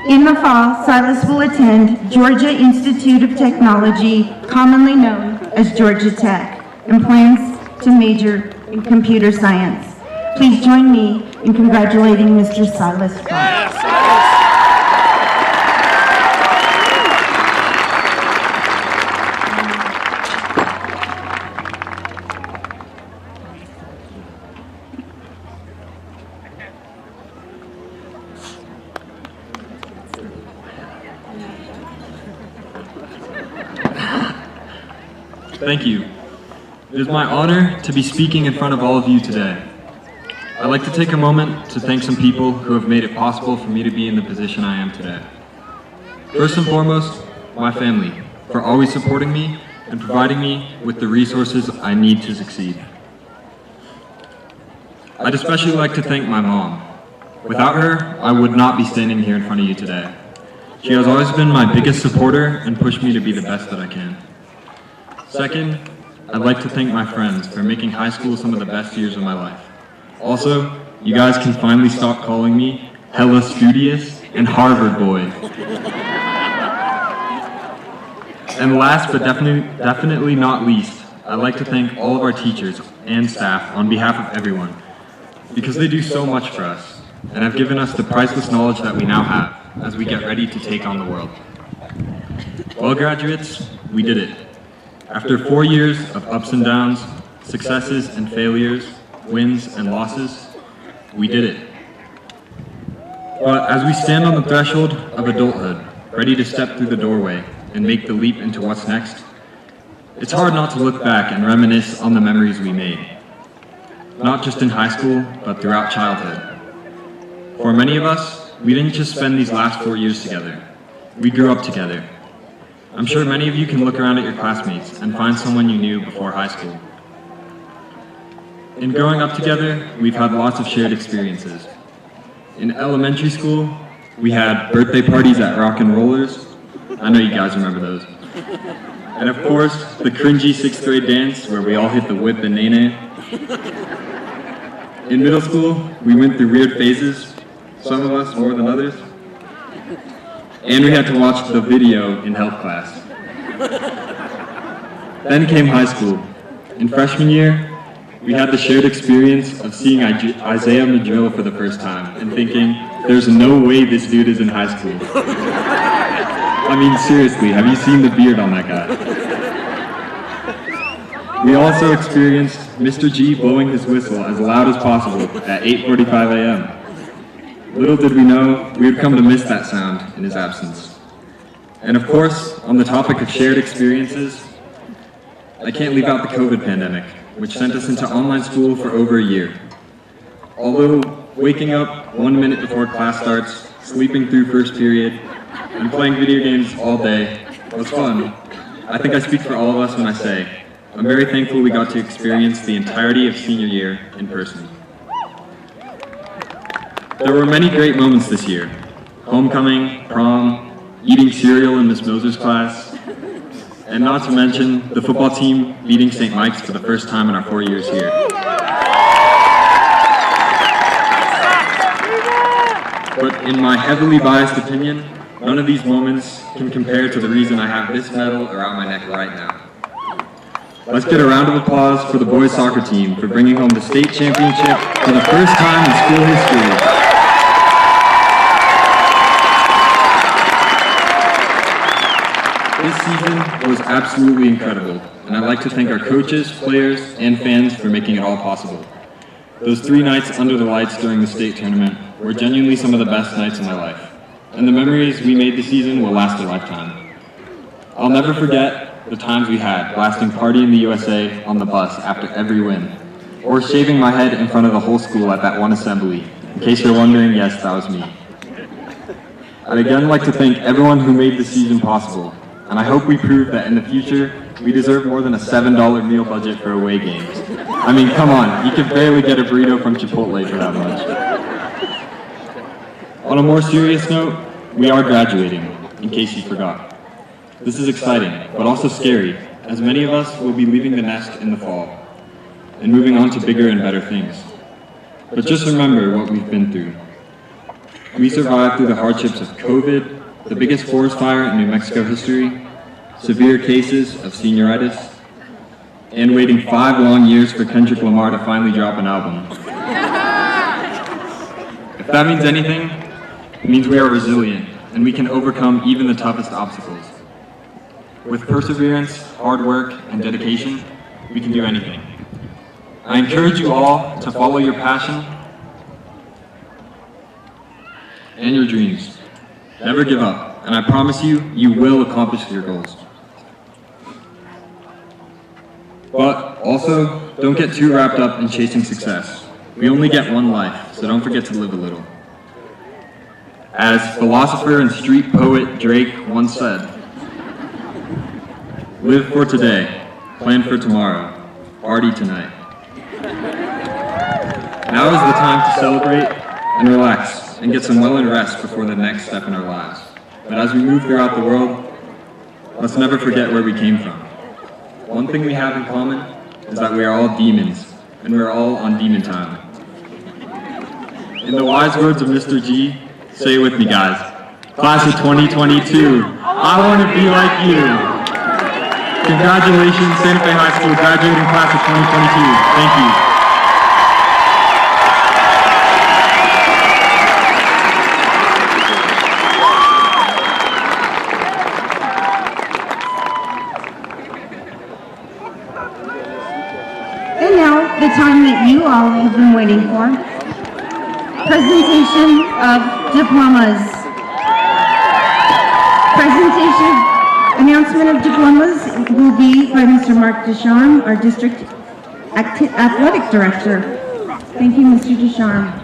In the fall, Silas will attend Georgia Institute of Technology, commonly known as Georgia Tech, and plans to major in computer science. Please join me in congratulating Mr. Silas Rock. Thank you. It is my honor to be speaking in front of all of you today. I'd like to take a moment to thank some people who have made it possible for me to be in the position I am today. First and foremost, my family, for always supporting me and providing me with the resources I need to succeed. I'd especially like to thank my mom. Without her, I would not be standing here in front of you today. She has always been my biggest supporter and pushed me to be the best that I can. Second, I'd like to thank my friends for making high school some of the best years of my life. Also, you guys can finally stop calling me hella studious and Harvard boy. And last but definitely not least, I'd like to thank all of our teachers and staff on behalf of everyone, because they do so much for us and have given us the priceless knowledge that we now have as we get ready to take on the world. Well, graduates, we did it. After 4 years of ups and downs, successes and failures, wins and losses, we did it. But as we stand on the threshold of adulthood, ready to step through the doorway and make the leap into what's next, it's hard not to look back and reminisce on the memories we made. Not just in high school, but throughout childhood. For many of us, we didn't just spend these last 4 years together. We grew up together. I'm sure many of you can look around at your classmates and find someone you knew before high school. In growing up together, we've had lots of shared experiences. In elementary school, We had birthday parties at Rock and Rollers. I know you guys remember those. And of course, the cringy 6th grade dance where we all hit the whip and nay-nay. In middle school, we went through weird phases, some of us more than others. And we had to watch the video in health class. Then came high school. In freshman year, we had the shared experience of seeing Isaiah Madrill for the first time and thinking, there's no way this dude is in high school. I mean, seriously, have you seen the beard on that guy? We also experienced Mr. G blowing his whistle as loud as possible at 8:45 a.m. Little did we know, we would come to miss that sound in his absence. And of course, on the topic of shared experiences, I can't leave out the COVID pandemic, which sent us into online school for over a year. Although waking up 1 minute before class starts, sleeping through first period, and playing video games all day was fun, I think I speak for all of us when I say, I'm very thankful we got to experience the entirety of senior year in person. There were many great moments this year. Homecoming, prom, eating cereal in Miss Moser's class, and not to mention the football team beating St. Mike's for the first time in our 4 years here. But in my heavily biased opinion, none of these moments can compare to the reason I have this medal around my neck right now. Let's get a round of applause for the boys soccer team for bringing home the state championship for the first time in school history. This season was absolutely incredible, and I'd like to thank our coaches, players, and fans for making it all possible. Those 3 nights under the lights during the state tournament were genuinely some of the best nights of my life, and the memories we made this season will last a lifetime. I'll never forget the times we had blasting Party in the USA on the bus after every win, or shaving my head in front of the whole school at that one assembly. In case you're wondering, yes, that was me. I'd again like to thank everyone who made this season possible, and I hope we prove that in the future, we deserve more than a $7 meal budget for away games. I mean, come on, you could barely get a burrito from Chipotle for that much. On a more serious note, we are graduating, in case you forgot. This is exciting, but also scary, as many of us will be leaving the nest in the fall, and moving on to bigger and better things. But just remember what we've been through. We survived through the hardships of COVID, the biggest forest fire in New Mexico history, severe cases of senioritis, and waiting 5 long years for Kendrick Lamar to finally drop an album. If that means anything, it means we are resilient, and we can overcome even the toughest obstacles. With perseverance, hard work, and dedication, we can do anything. I encourage you all to follow your passion and your dreams. Never give up, and I promise you, you will accomplish your goals. But also, don't get too wrapped up in chasing success. We only get one life, so don't forget to live a little. As philosopher and street poet Drake once said, live for today, plan for tomorrow, party tonight. Now is the time to celebrate and relax and get some well-earned rest before the next step in our lives. But as we move throughout the world, let's never forget where we came from. One thing we have in common is that we are all demons, and we are all on demon time. In the wise words of Mr. G, say it with me, guys. Class of 2022, I want to be like you. Congratulations, Santa Fe High School graduating class of 2022. Thank you. And now, the time that you all have been waiting for. Presentation of diplomas. Announcement of diplomas will be by Mr. Mark Deschamps, our District Athletic Director. Thank you, Mr. Deschamps.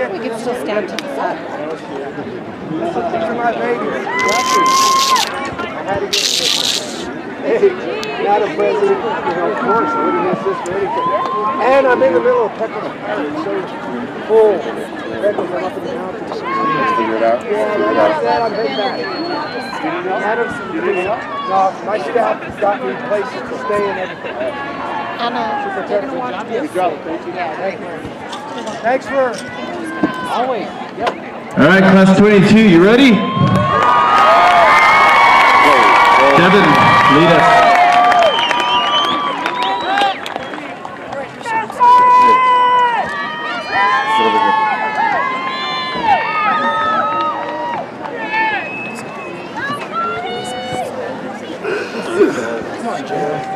We can still stand to the side. These are my babies. Hey, Madam President, of course, I wouldn't miss this for anything. And I'm in the middle of pecking the pirates, so full. Peckles are up in the mountains. Figure it out. Yeah, like I said, I'm heading back. Adam, no, my staff got me places to stay and everything. Superintendent, good job. Thank you. Thanks for always. Yep. All right, class 22, you ready? Devin, lead us.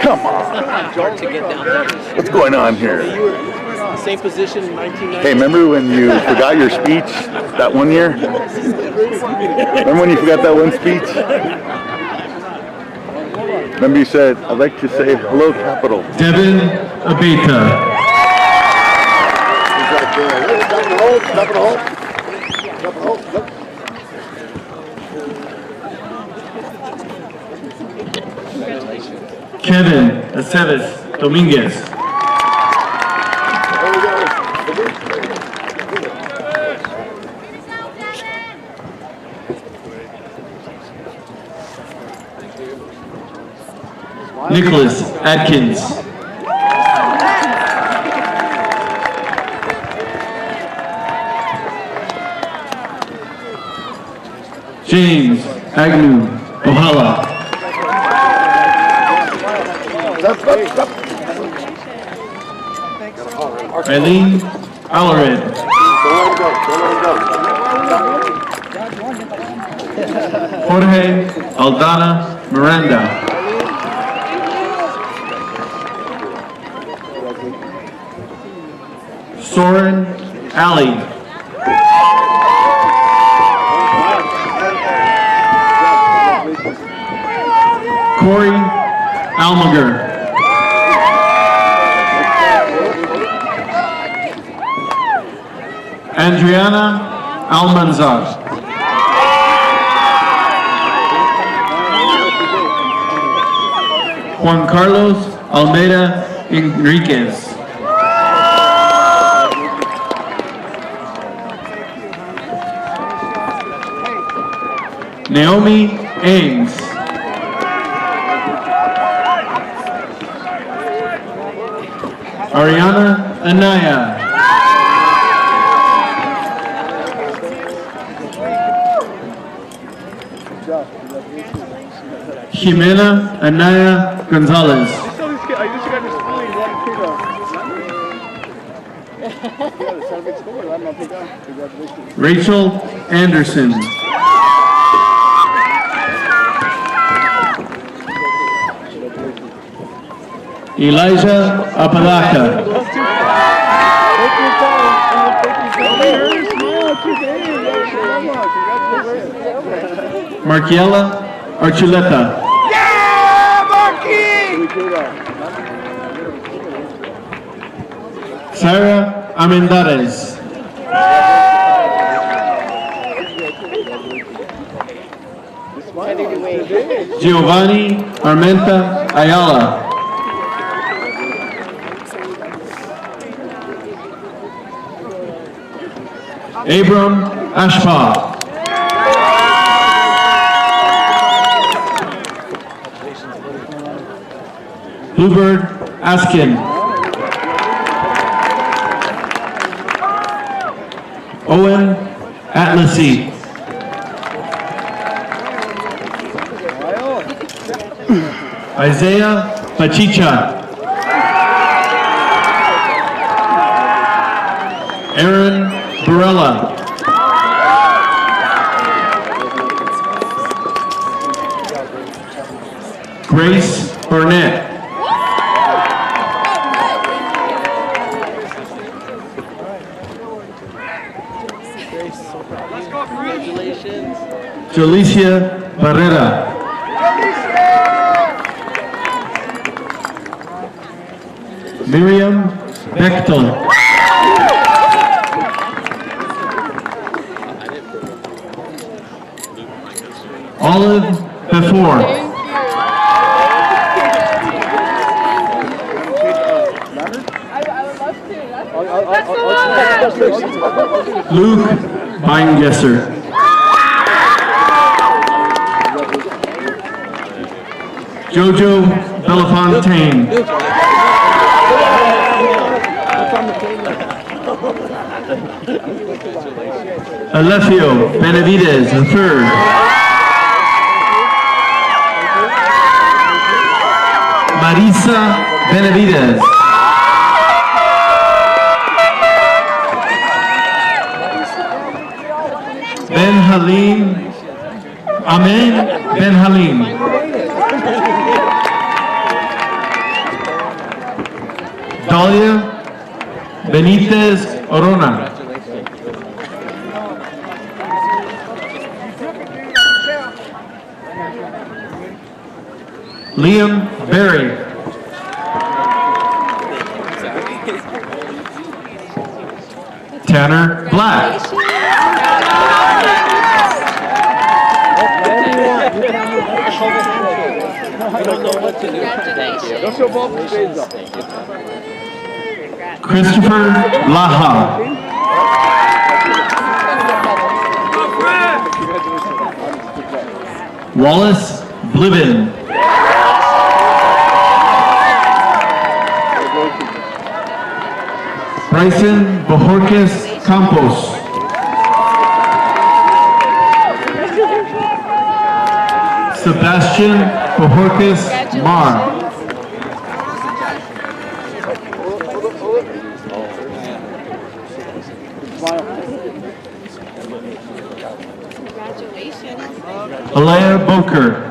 Come on. Hard to get down there. What's going on here? Same position in 1990. Hey, remember when you forgot your speech that one year? Remember when you forgot that one speech? Remember you said, I'd like to say hello, Capital. Devin Abita. Kevin Aceves Dominguez. Nicholas Atkins. James Agnew Ohala. Eileen Allered. Jorge Aldana Miranda. Soren Ali. Corey Almager. Adriana Almanzar. Juan Carlos Almeida Enriquez. Naomi Ames. Ariana Anaya. Jimena Anaya Gonzalez. Rachel Anderson. Elijah Apalaca. Markiela Archuleta. Yeah, Marky! Sarah Armendariz. Giovanni Armenta Ayala. Abram Ashpa. Bluebird Askin. Owen Atlasy. Isaiah Pachicha. Aaron Barella. Grace Burnett. Congratulations. Jalicia Barrera. Miriam Bechtel. Olive Before. Luke Beingesser. Jojo Belafontaine. Alefio Benavides III. Marisa Benavides. Ben Halim. Amen Ben Halim. Dalia Benitez Orona. Liam Berry. Tanner Black. Christopher Laha. Wallace Blivin. Bryson Bojorquez Campos. Sebastian Bojorquez Mar. Alea Boker.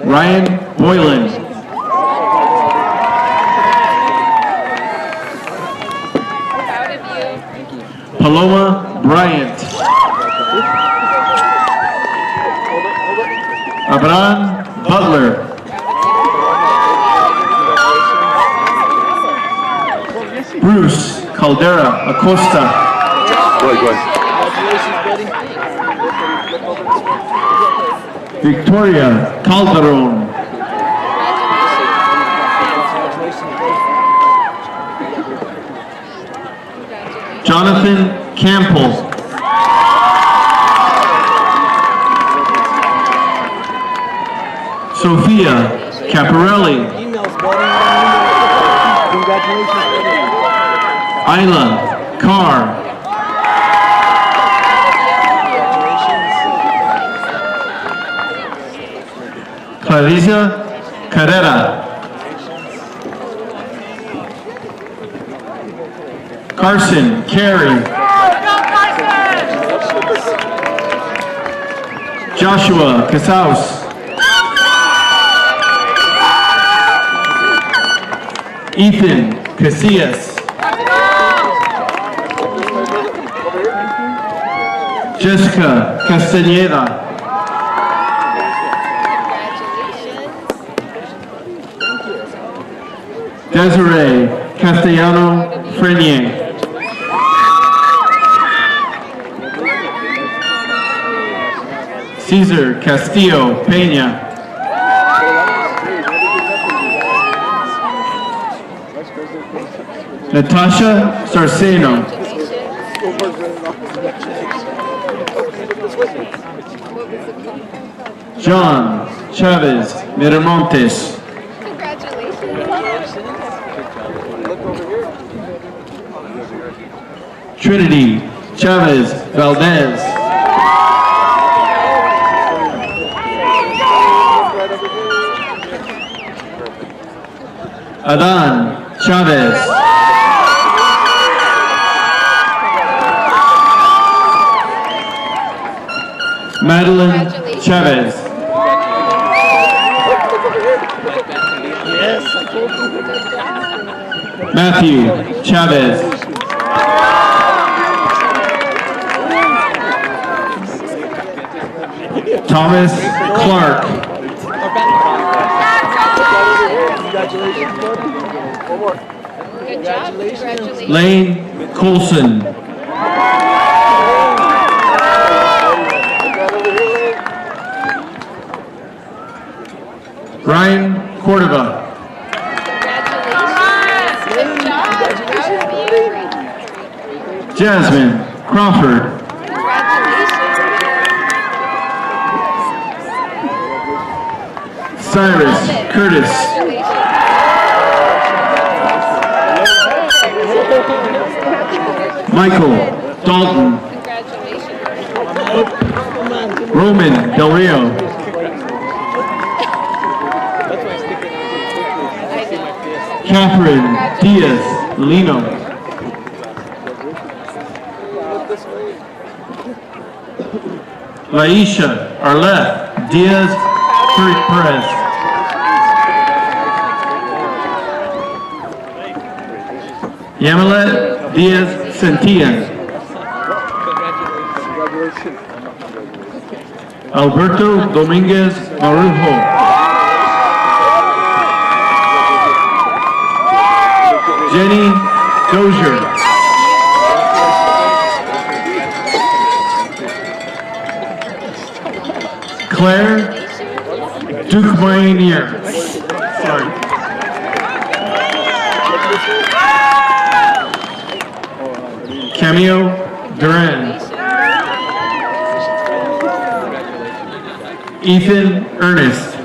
Ryan Boylan. Paloma Bryant. Abraham Butler. Bruce Caldera Acosta. Go ahead. Victoria Calderon. Jonathan Campbell. Sophia Caparelli. Isla Carr. Clarissa Carrera. Carson Carey. Joshua Casaus. Ethan Casillas. Jessica Castaneda. Desiree Castellano Frenier. Cesar Castillo Peña. Natasha Sarceno. John Chavez Miramontes. Trinity Chavez Valdez. Adan Chavez. Madeline Chavez. Matthew Chavez. Thomas Clark. Good job. Congratulations. Lane Coulson. Ryan Cordova. Good job. Proud of you. Jasmine Crawford. Cyrus Curtis. Michael Dalton. Roman Del Rio. Catherine Diaz Lino. Laisha Arlette Diaz Perez. Yamilet Diaz Sentia. Alberto Dominguez Marujo. Jenny Dozier. Claire Duke Pioneer. Sorry. Cameo Duran. Ethan Ernest.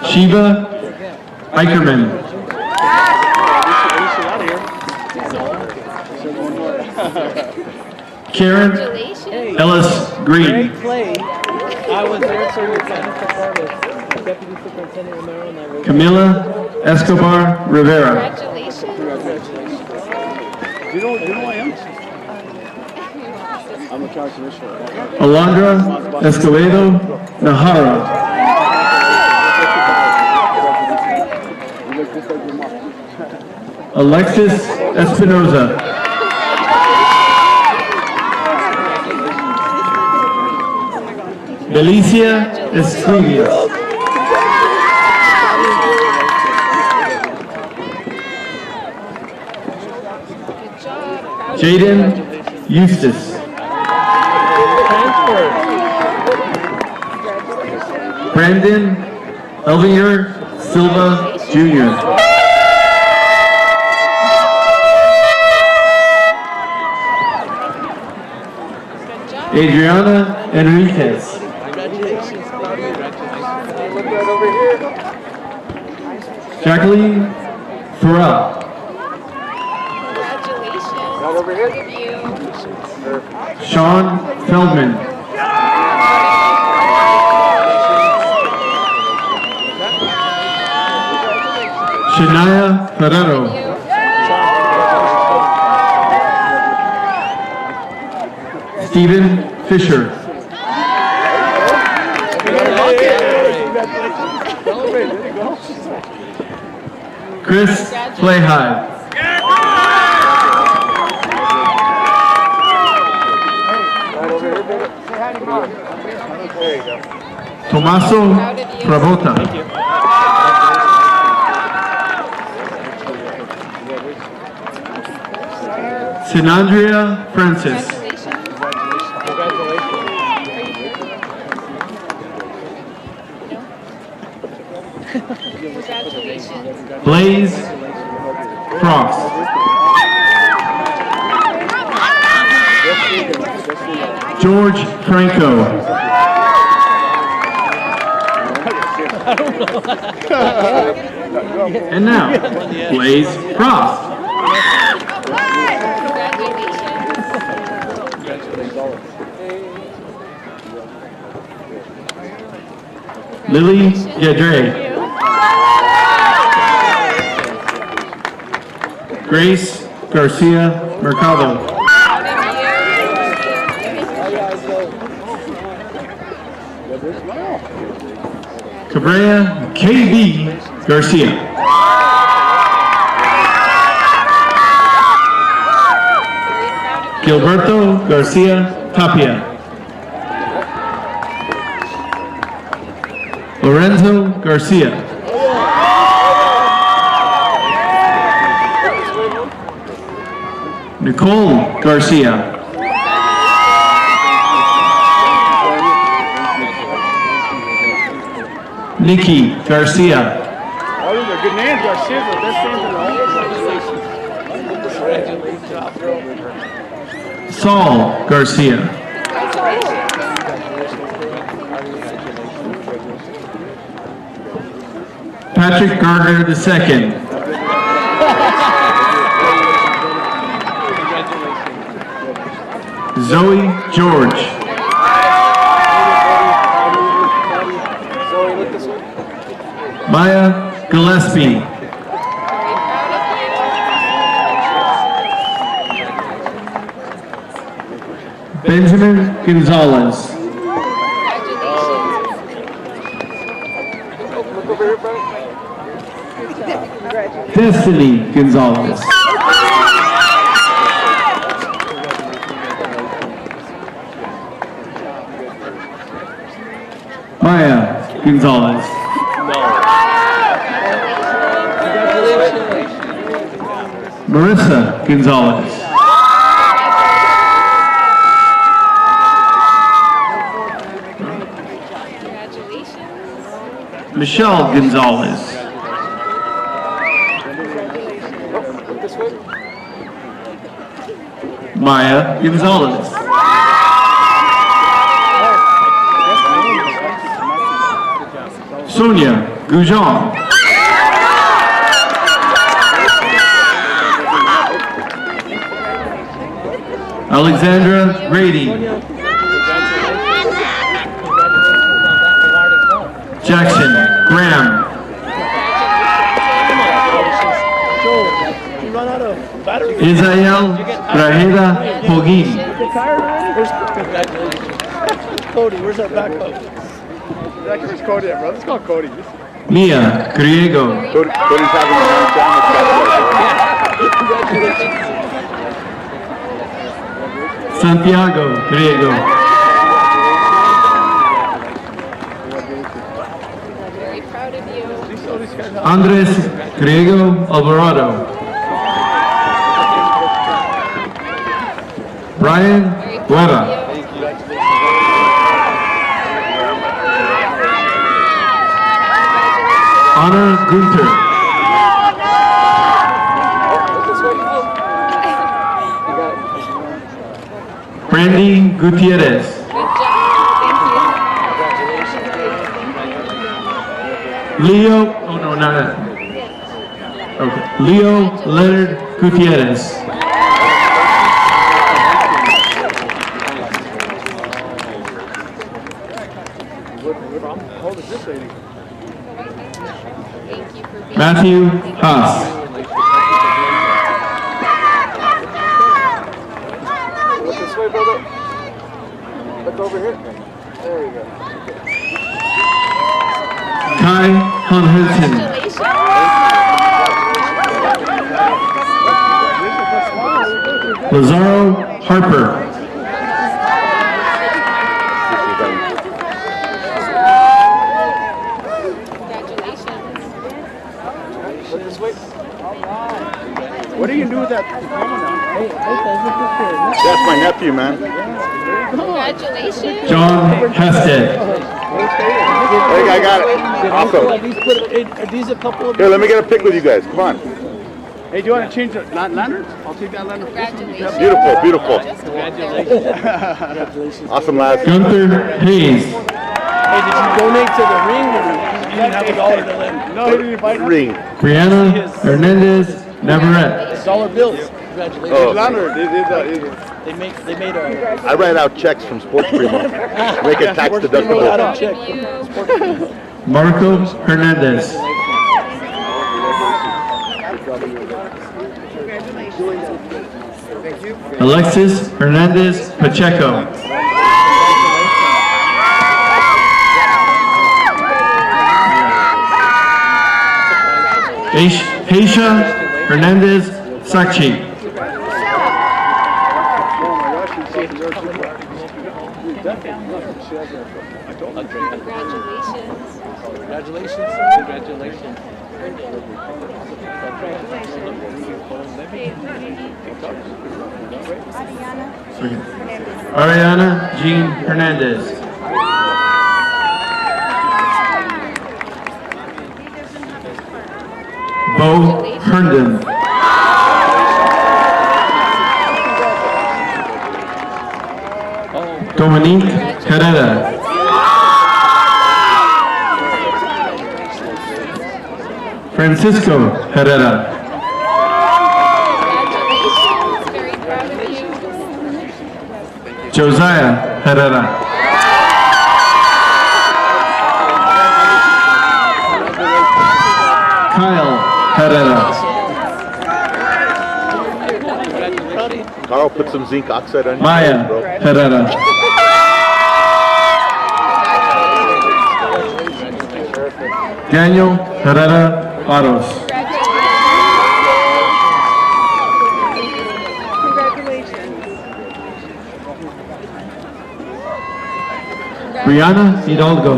Shiva Eicherman. Karen Ellis Green. I was there for your technical service. Deputy Superintendent Romero and I were Camila Escobar Rivera. Congratulations. Do you know who I am? I'm a charge initial. Alondra Escobedo Nahara. Alexis Espinoza. Delicia Escrivias. Jaden Eustace. Brandon Elvinger Silva Jr. Adriana Enriquez. Jacqueline Farrell. Sean Feldman. Shania Ferrero. Stephen Fisher. Chris Playhide. There you go. Tommaso Pravota. Sinandria Francis. Blaze Frost. George Franco. And now, Blaze Frost. Lily Gadre. Grace Garcia Mercado. Cabrera KB Garcia. Gilberto Garcia Tapia. Lorenzo Garcia. Nicole Garcia. Nikki Garcia. Oh, these are good names. Garcia's the best names in all. Saul Garcia. Patrick Gardner II. Zoe George. Maya Gillespie. Benjamin Gonzalez. Destiny Gonzalez. Maya Gonzalez. Marissa Gonzalez. Michelle Gonzalez. Maya Gonzalez. Sonia Goujon. Alexandra Grady. Jackson Graham. Israel Grajeda Hogin. Cody, where's our backup? Where's Cody at, bro? Let's call Cody. Mia Griego. Cody's having a hard time. Santiago Griego. Very proud of you. Andres Griego Alvarado. Brian Guerra. Anna Gunther. Brandy Gutierrez. Leo, oh no, not that. Okay. Leo Leonard Gutierrez. Matthew Haas. Look this way, brother. Look over here. There you go. Kai Hanhilton. Lazaro Harper. nephew, man. Congratulations. John Hested. Hey, I got it. Awesome. Are these a couple of... Here, let me get a pic with you guys. Come on. Hey, do you want to change the lantern? I'll take that lantern. Congratulations. Beautiful, beautiful. Congratulations. Awesome, lads. Gunther Hayes. Hey, did you donate to the ring or you didn't have $1 to lend? No, he didn't invite us. Ring. Brianna Hernandez Navarrete. $1 bills. Congratulations. Oh. They made a... I write out checks from Sports Primo. Make it tax deductible. Marco Hernandez. Alexis Hernandez Pacheco. Heisha Hernandez Sakchi. Congratulations. Congratulations. Ariana Jean Hernandez. Bo Herndon. Dominique Herrera. Francisco Herrera. Josiah Herrera. Kyle Herrera. Carl, put some zinc oxide on your Maya face, bro. Herrera. Daniel Herrera Barros. Brianna Hidalgo.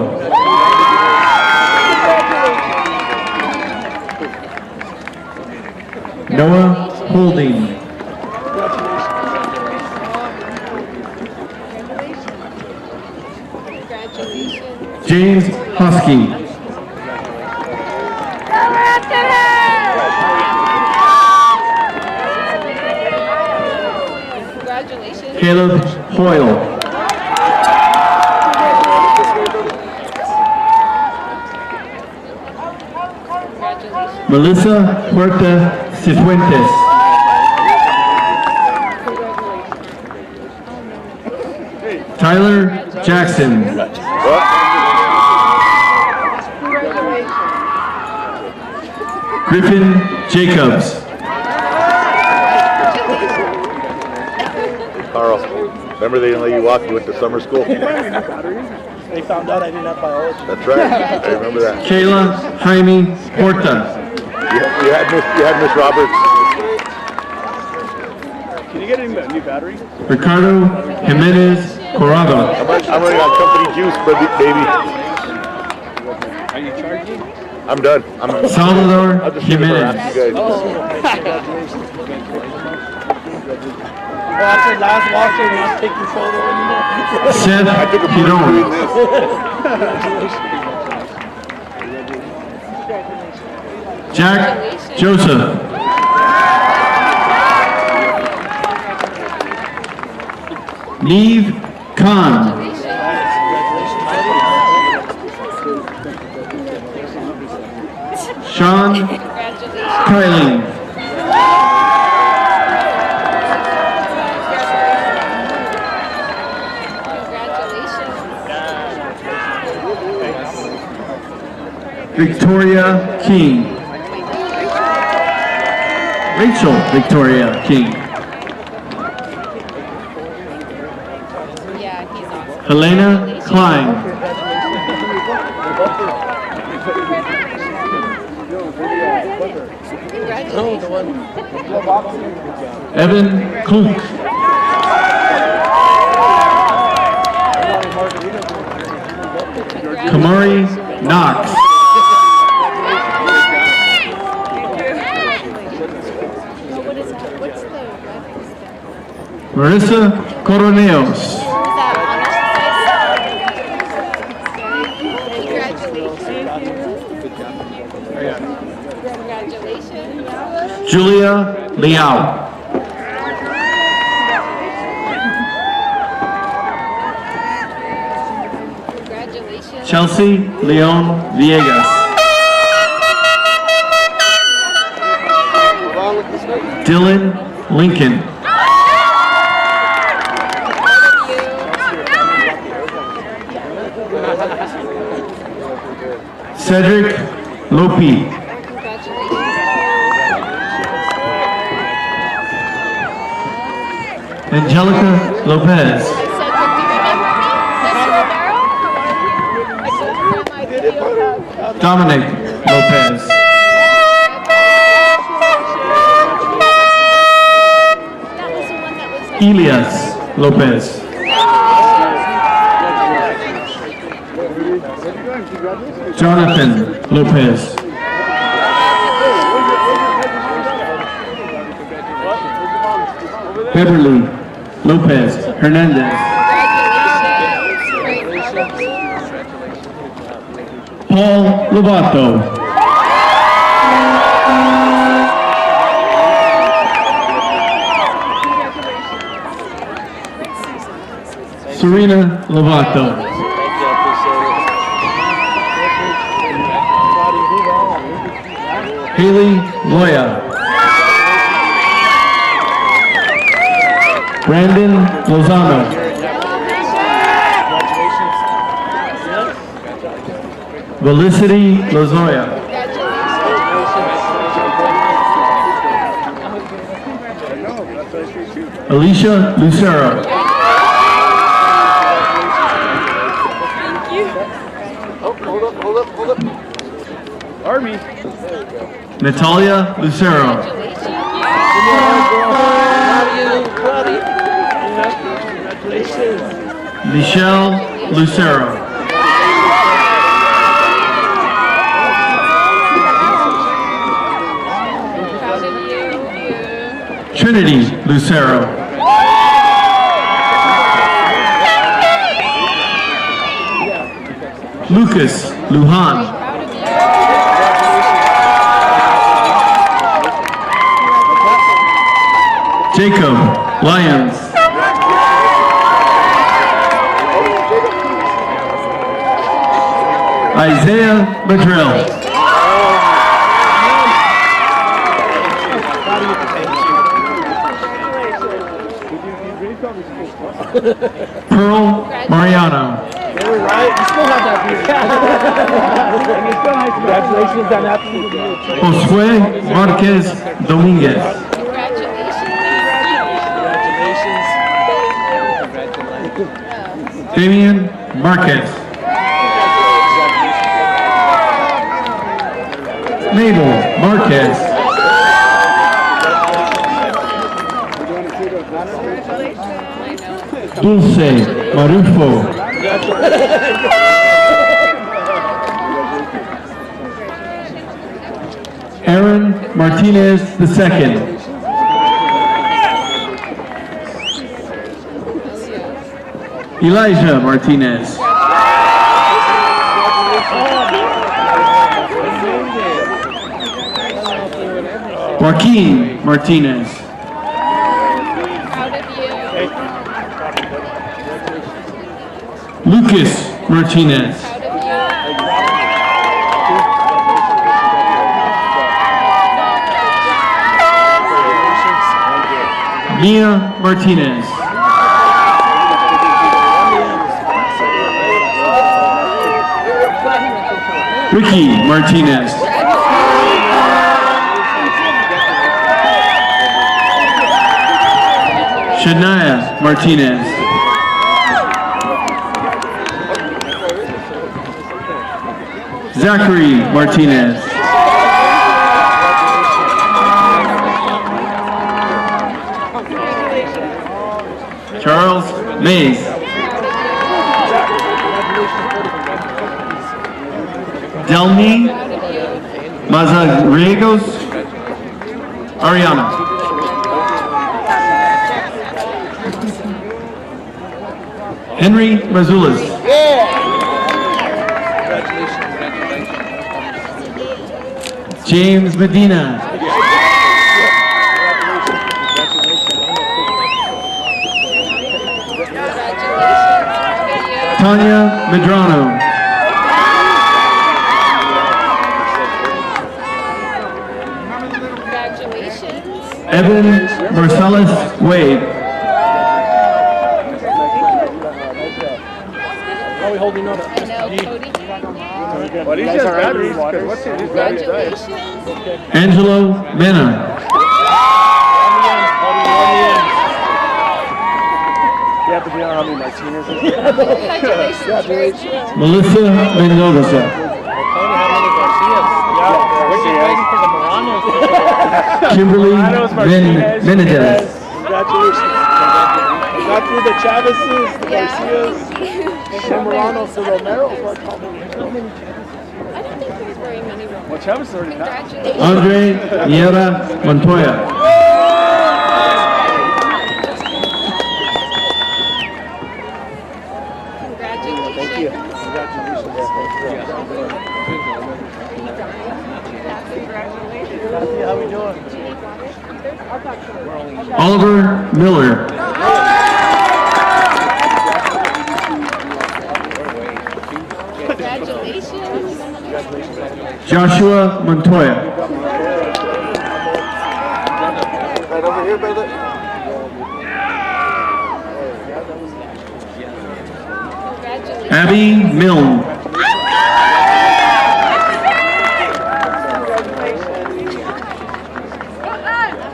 Noah Holding. James Husky. Caleb Hoyle. Melissa Huerta Cifuentes. Tyler Jackson. Griffin Jacobs. Carl, remember they didn't let you walk? You went to summer school? They found out I didn't have biology. That's right. I remember that. Kayla Jaime Horta. You had Miss Roberts. Can you get him a new battery? Ricardo Jimenez Corrado. I'm running on company juice, baby. Are you charging? I'm done. Salvador I'll just leave it for after you guys. Well, after last walkthrough, you're not taking photo anymore. Seth Giron. Jack Joseph. Neve Khan. Sean Kylie. Victoria King. Rachel Victoria King. Yeah, he's awesome. Helena Klein. Evan Klunk. Kamari Knox. Marissa Coroneos. Congratulations. Julia Liao. Congratulations. Chelsea Leon Villegas. Dylan Lincoln. Cedric Lopi. Angelica Lopez. Dominic Lopez. Elias Lopez. Jonathan Lopez. Beverly Lopez Hernandez. Paul Lovato. Serena Lovato. Haley Loya. Brandon Lozano. Felicity Lozoya. Alicia Lucero. Hold up. Army. Natalia Lucero. Michelle Lucero. Trinity Lucero. Lucas Lujan. Jacob Lyons. Isaiah Madrill. Pearl Mariano. Congratulations on that. Josue Marquez Dominguez. Damian Marquez. Mabel Marquez. Dulce Marufo. Aaron Martinez II. Elijah Martinez. Joaquin Martinez. Lucas Martinez. Mia Martinez. Ricky Martinez. Shania Martinez. Zachary Martinez. Charles Mays. Delmi Mazariegos Ariana. Henry Mazulis. James Medina. Tanya Medrano. Evan Marcellus Wade. How are we holding on? I know, Cody. Well, these are batteries. What's in these batteries? Angelo Mena. You have to be on how many Martinez is it? Congratulations. Melissa Mendoza. Kimberly Menendez. Congratulations. Got through the Chavez's, the Garcias, and Moranos, the Romeros. I don't think there's very many Romeros. Well, Chavez already Congratulations. Andre Niera Montoya. Thank you. Congratulations. How we doing? Oliver Miller. Congratulations. Joshua Montoya. Right over here, brother. Abby Milne.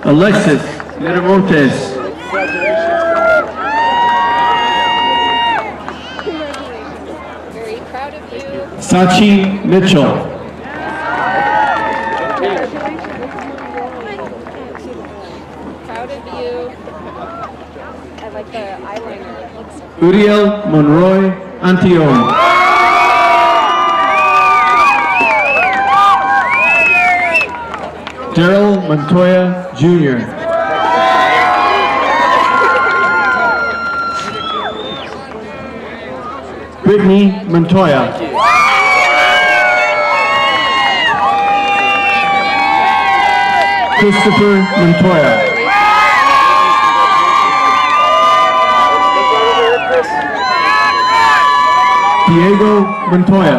Alexis Miramontes. Very proud of you. Sachi Mitchell. Proud of you. I like the eyeliner. It looks Uriel Monroy Antion. Daryl Montoya Jr. Brittany Montoya. Christopher Montoya. Diego Montoya.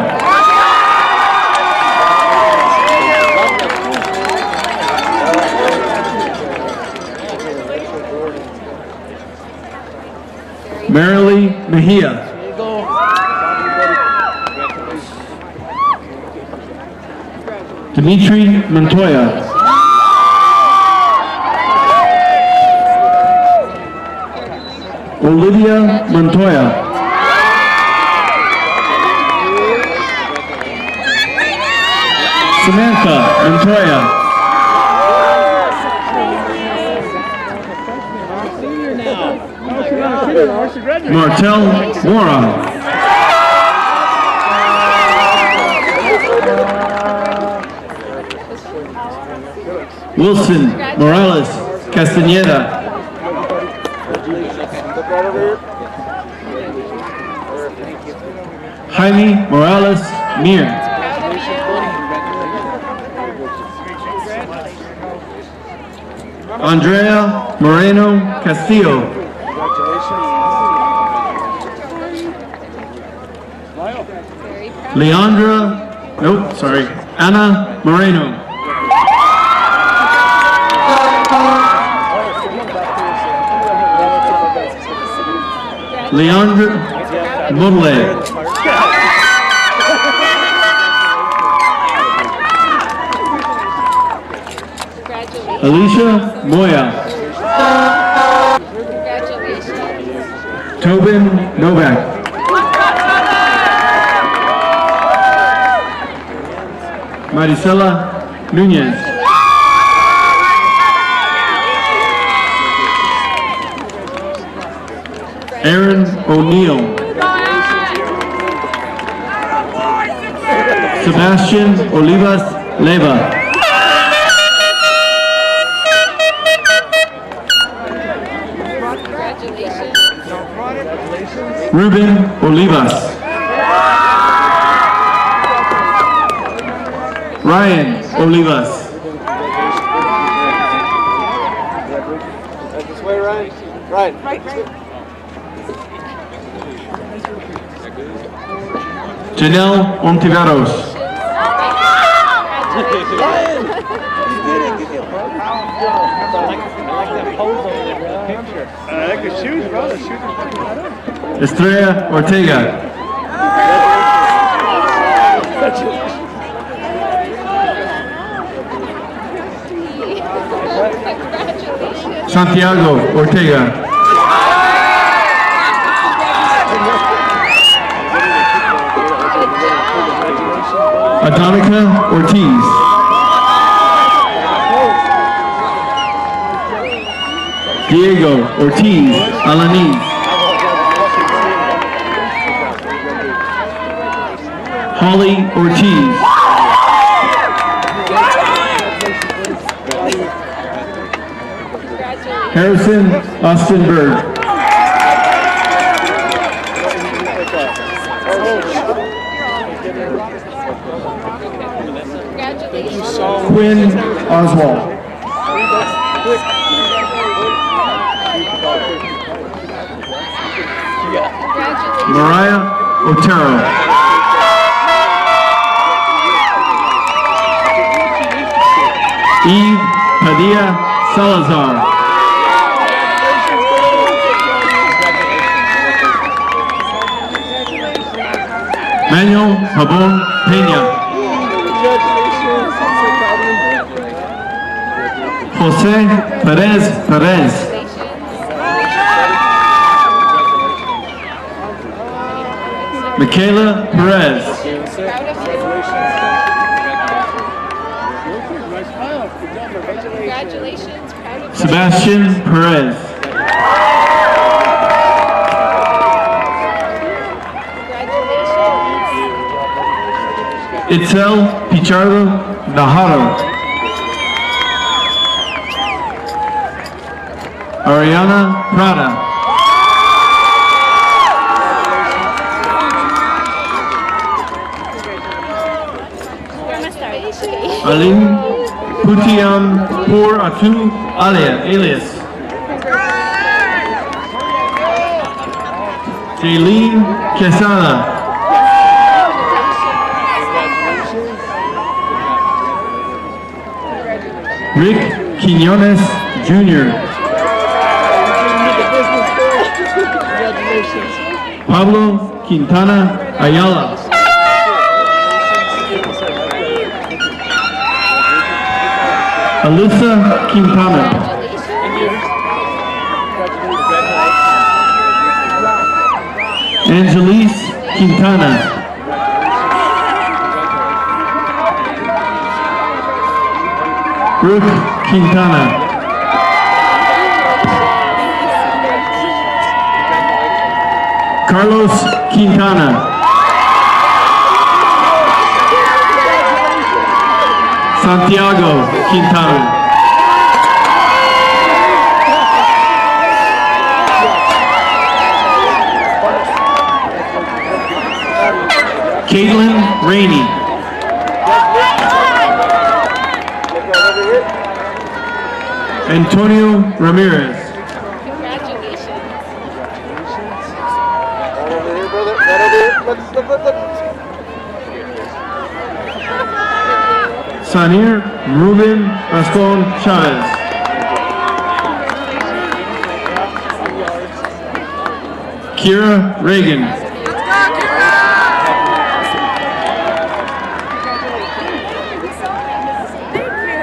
Marilee Mejia. Dimitri Montoya. Olivia Montoya. Samantha Montoya. Martel Mora. Wilson Morales Castañeda. Jaime Morales Mir. Andrea Moreno Castillo. Anna Moreno. Leandra Mudle. Alicia Moya. Tobin Novak. Maricela Nunez. Aaron O'Neill. Sebastian Olivas Leva. Ruben Olivas. Ryan Olivas. This way, Ryan. Right. Janelle Ontiveros. I like the shoes, bro. The shoes are pretty good. Estrella Ortega. Santiago Ortega. Adonica Ortiz. Diego Ortiz Alaniz. Holly Ortiz. Harrison Austin Berg. Quinn Oswald. Mariah Otero. Eve Padilla Salazar. Manuel Pabon Peña. Jose Perez Perez. Michaela Perez. Congratulations. Sebastian Perez. Itzel Pichardo Najarro. Ariana Prada. Alim Putiam Por Atu alias. Jaylene Quesada. Rick Quinones Jr. Pablo Quintana Ayala. Alyssa Quintana. Angelise Quintana. Brooke Quintana. Carlos Quintana. Santiago Quintana. Caitlin Rainey. Antonio Ramirez. Sanir Ruben Rascon Chavez. Kira Reagan.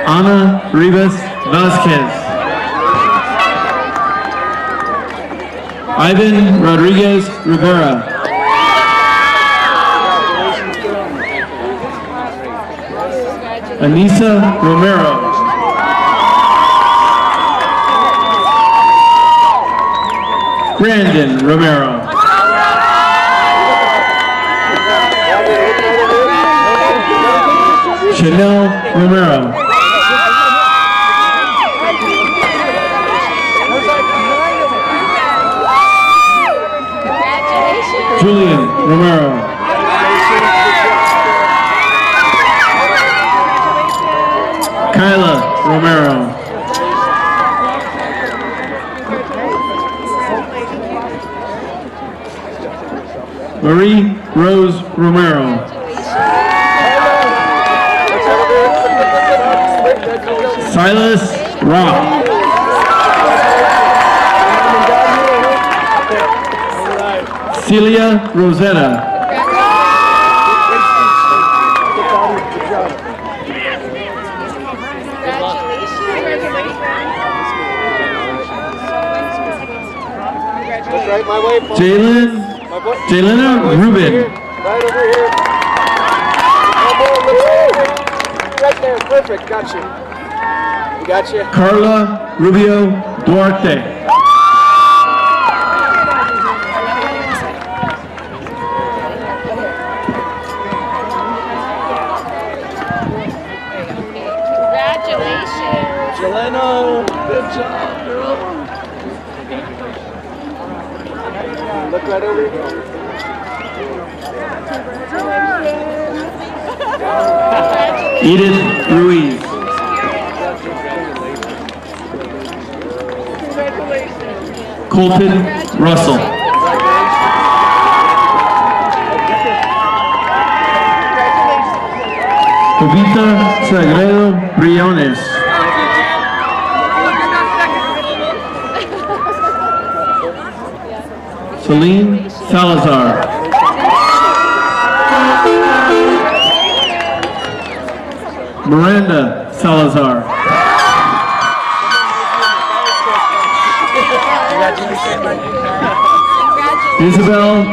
Ana Rivas Vasquez. Ivan Rodriguez Rivera. Anissa Romero. Brandon Romero. Chanel Romero. Julian Romero. Kyla Romero. Marie Rose Romero. Silas Rock. Celia Rosetta. Jaylena Rubin. Right over here. Right there, perfect, got you. We got you. Carla Rubio Duarte. Congratulations. Jelena, good job, girl. Look right over here. Edith Ruiz. Colton Russell. Jovita Sagredo Briones. Celine Salazar. Miranda Salazar. Isabel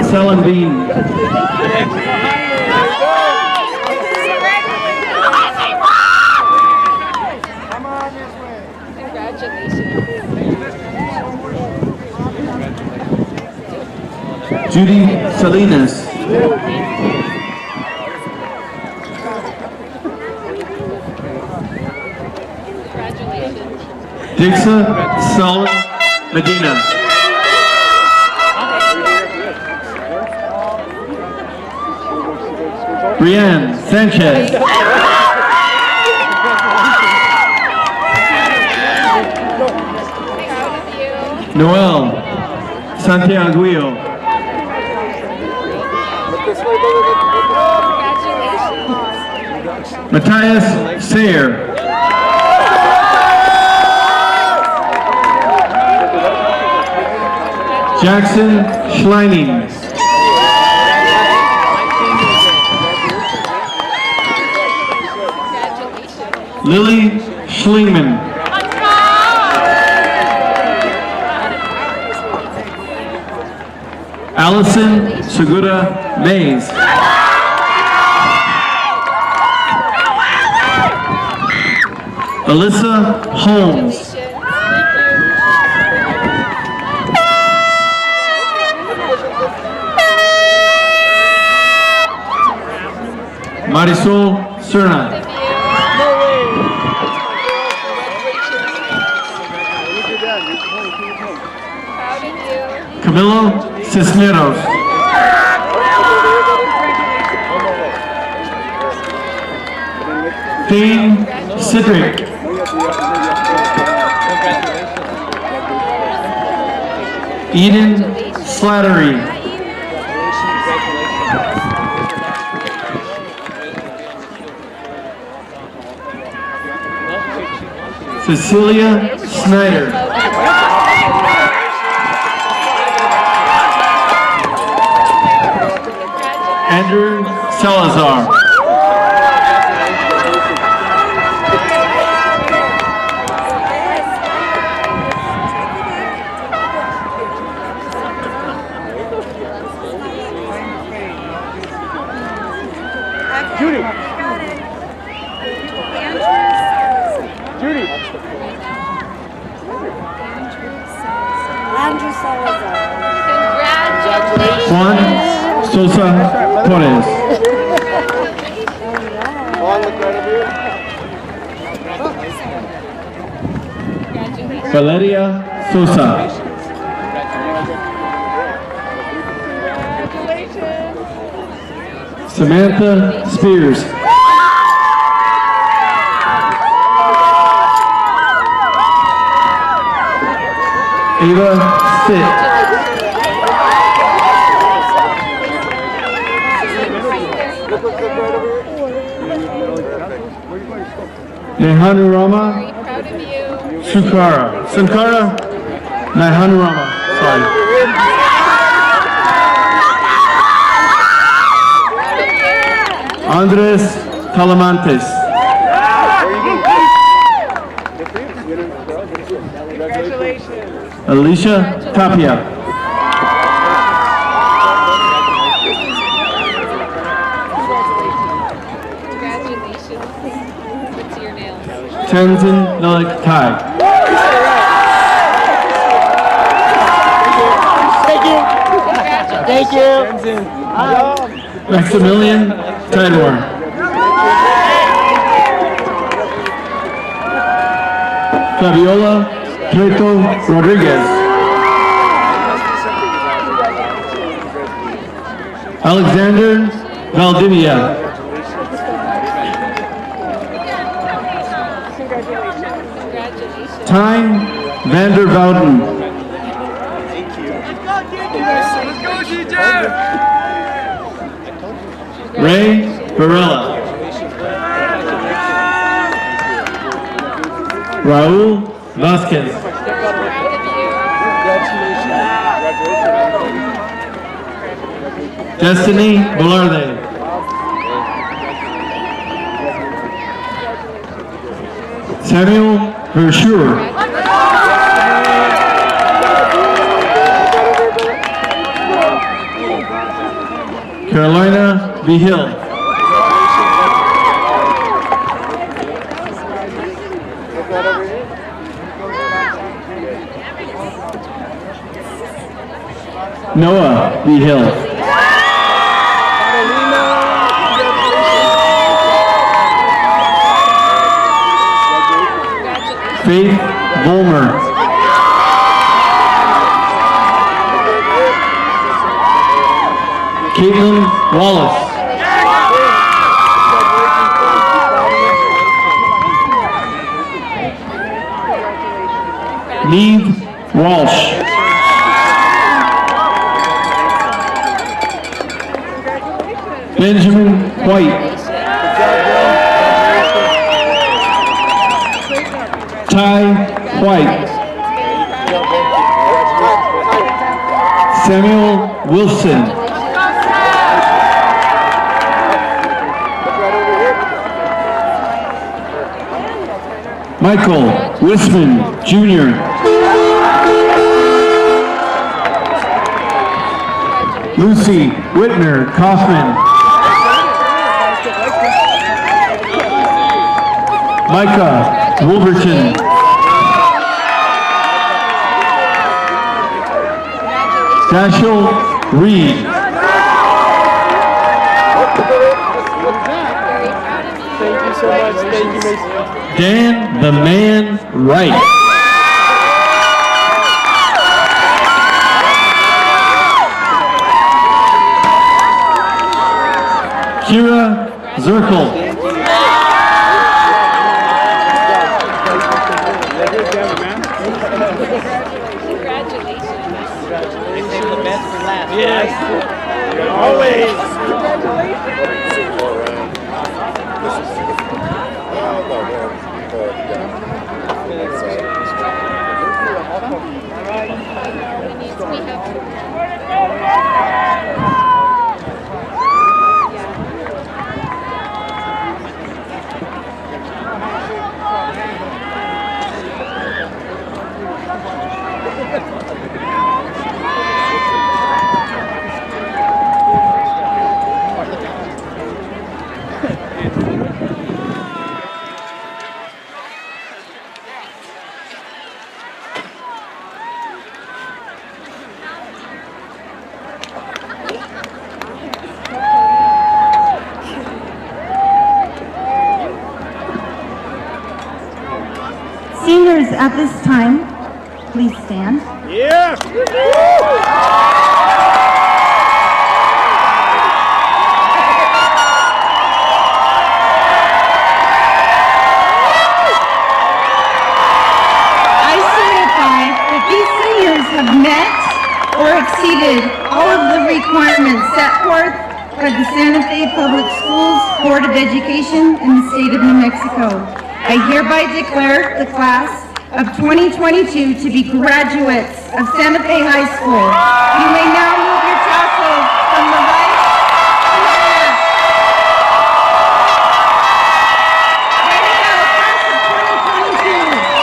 Salandine. Judy Salinas. Dixa Sol Medina. Brianne Sanchez. Noel Santiaguillo. Matthias Sayer. Jackson Schleining. Lily Schlingman. Allison Segura Mays. Alyssa Holmes. Marisol Serna. Camilo Cisneros. Thane Sidrick. Eden Slattery. Cecilia Snyder. Andrew Salazar. Judy. Judy. Andrew Salazar. Congratulations. Juan Sosa Torres. On the credit here. Valeria Sosa. Samantha Spears. Ava Stitt. Nehanurama Sankara Nehanurama. Sorry. Andres Talamantes. Congratulations. Alicia Tapia. Congratulations. What's your name? Tenzin Nalik Tai. Thank you. Maximilian Tidewar. Fabiola Treto Rodriguez. Alexander Valdivia. Tyne Vander Vouten. Ray Varela. Raul Vasquez. Destiny Velarde. Samuel Verschuer. Carolina Vigil. Noah Vigil. Faith Volmer. Caitlin Wallace. Neve Walsh. Benjamin White. Ty White. Samuel Wilson. Michael Wisman Jr. Lucy Whitner Kaufman. Micah Wolverton. Dashel Reed. Thank you so much. Thank you, Mason. Dan the Man Wright. Kira Zirkle. Yes. Always. Seniors, at this time, please stand. Yeah. brought forth by the Santa Fe Public Schools Board of Education in the state of New Mexico. I hereby declare the class of 2022 to be graduates of Santa Fe High School. You may now move your tassels from the right to the left. Ready to go, class of 2022.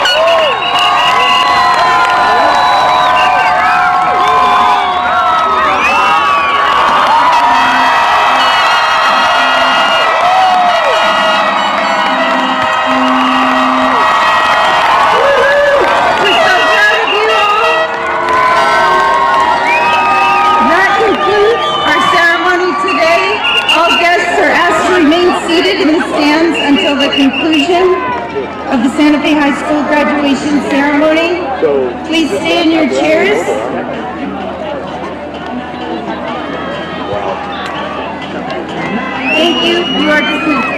Seated in the stands until the conclusion of the Santa Fe High School graduation ceremony. Please stay in your chairs. Thank you. You are dismissed.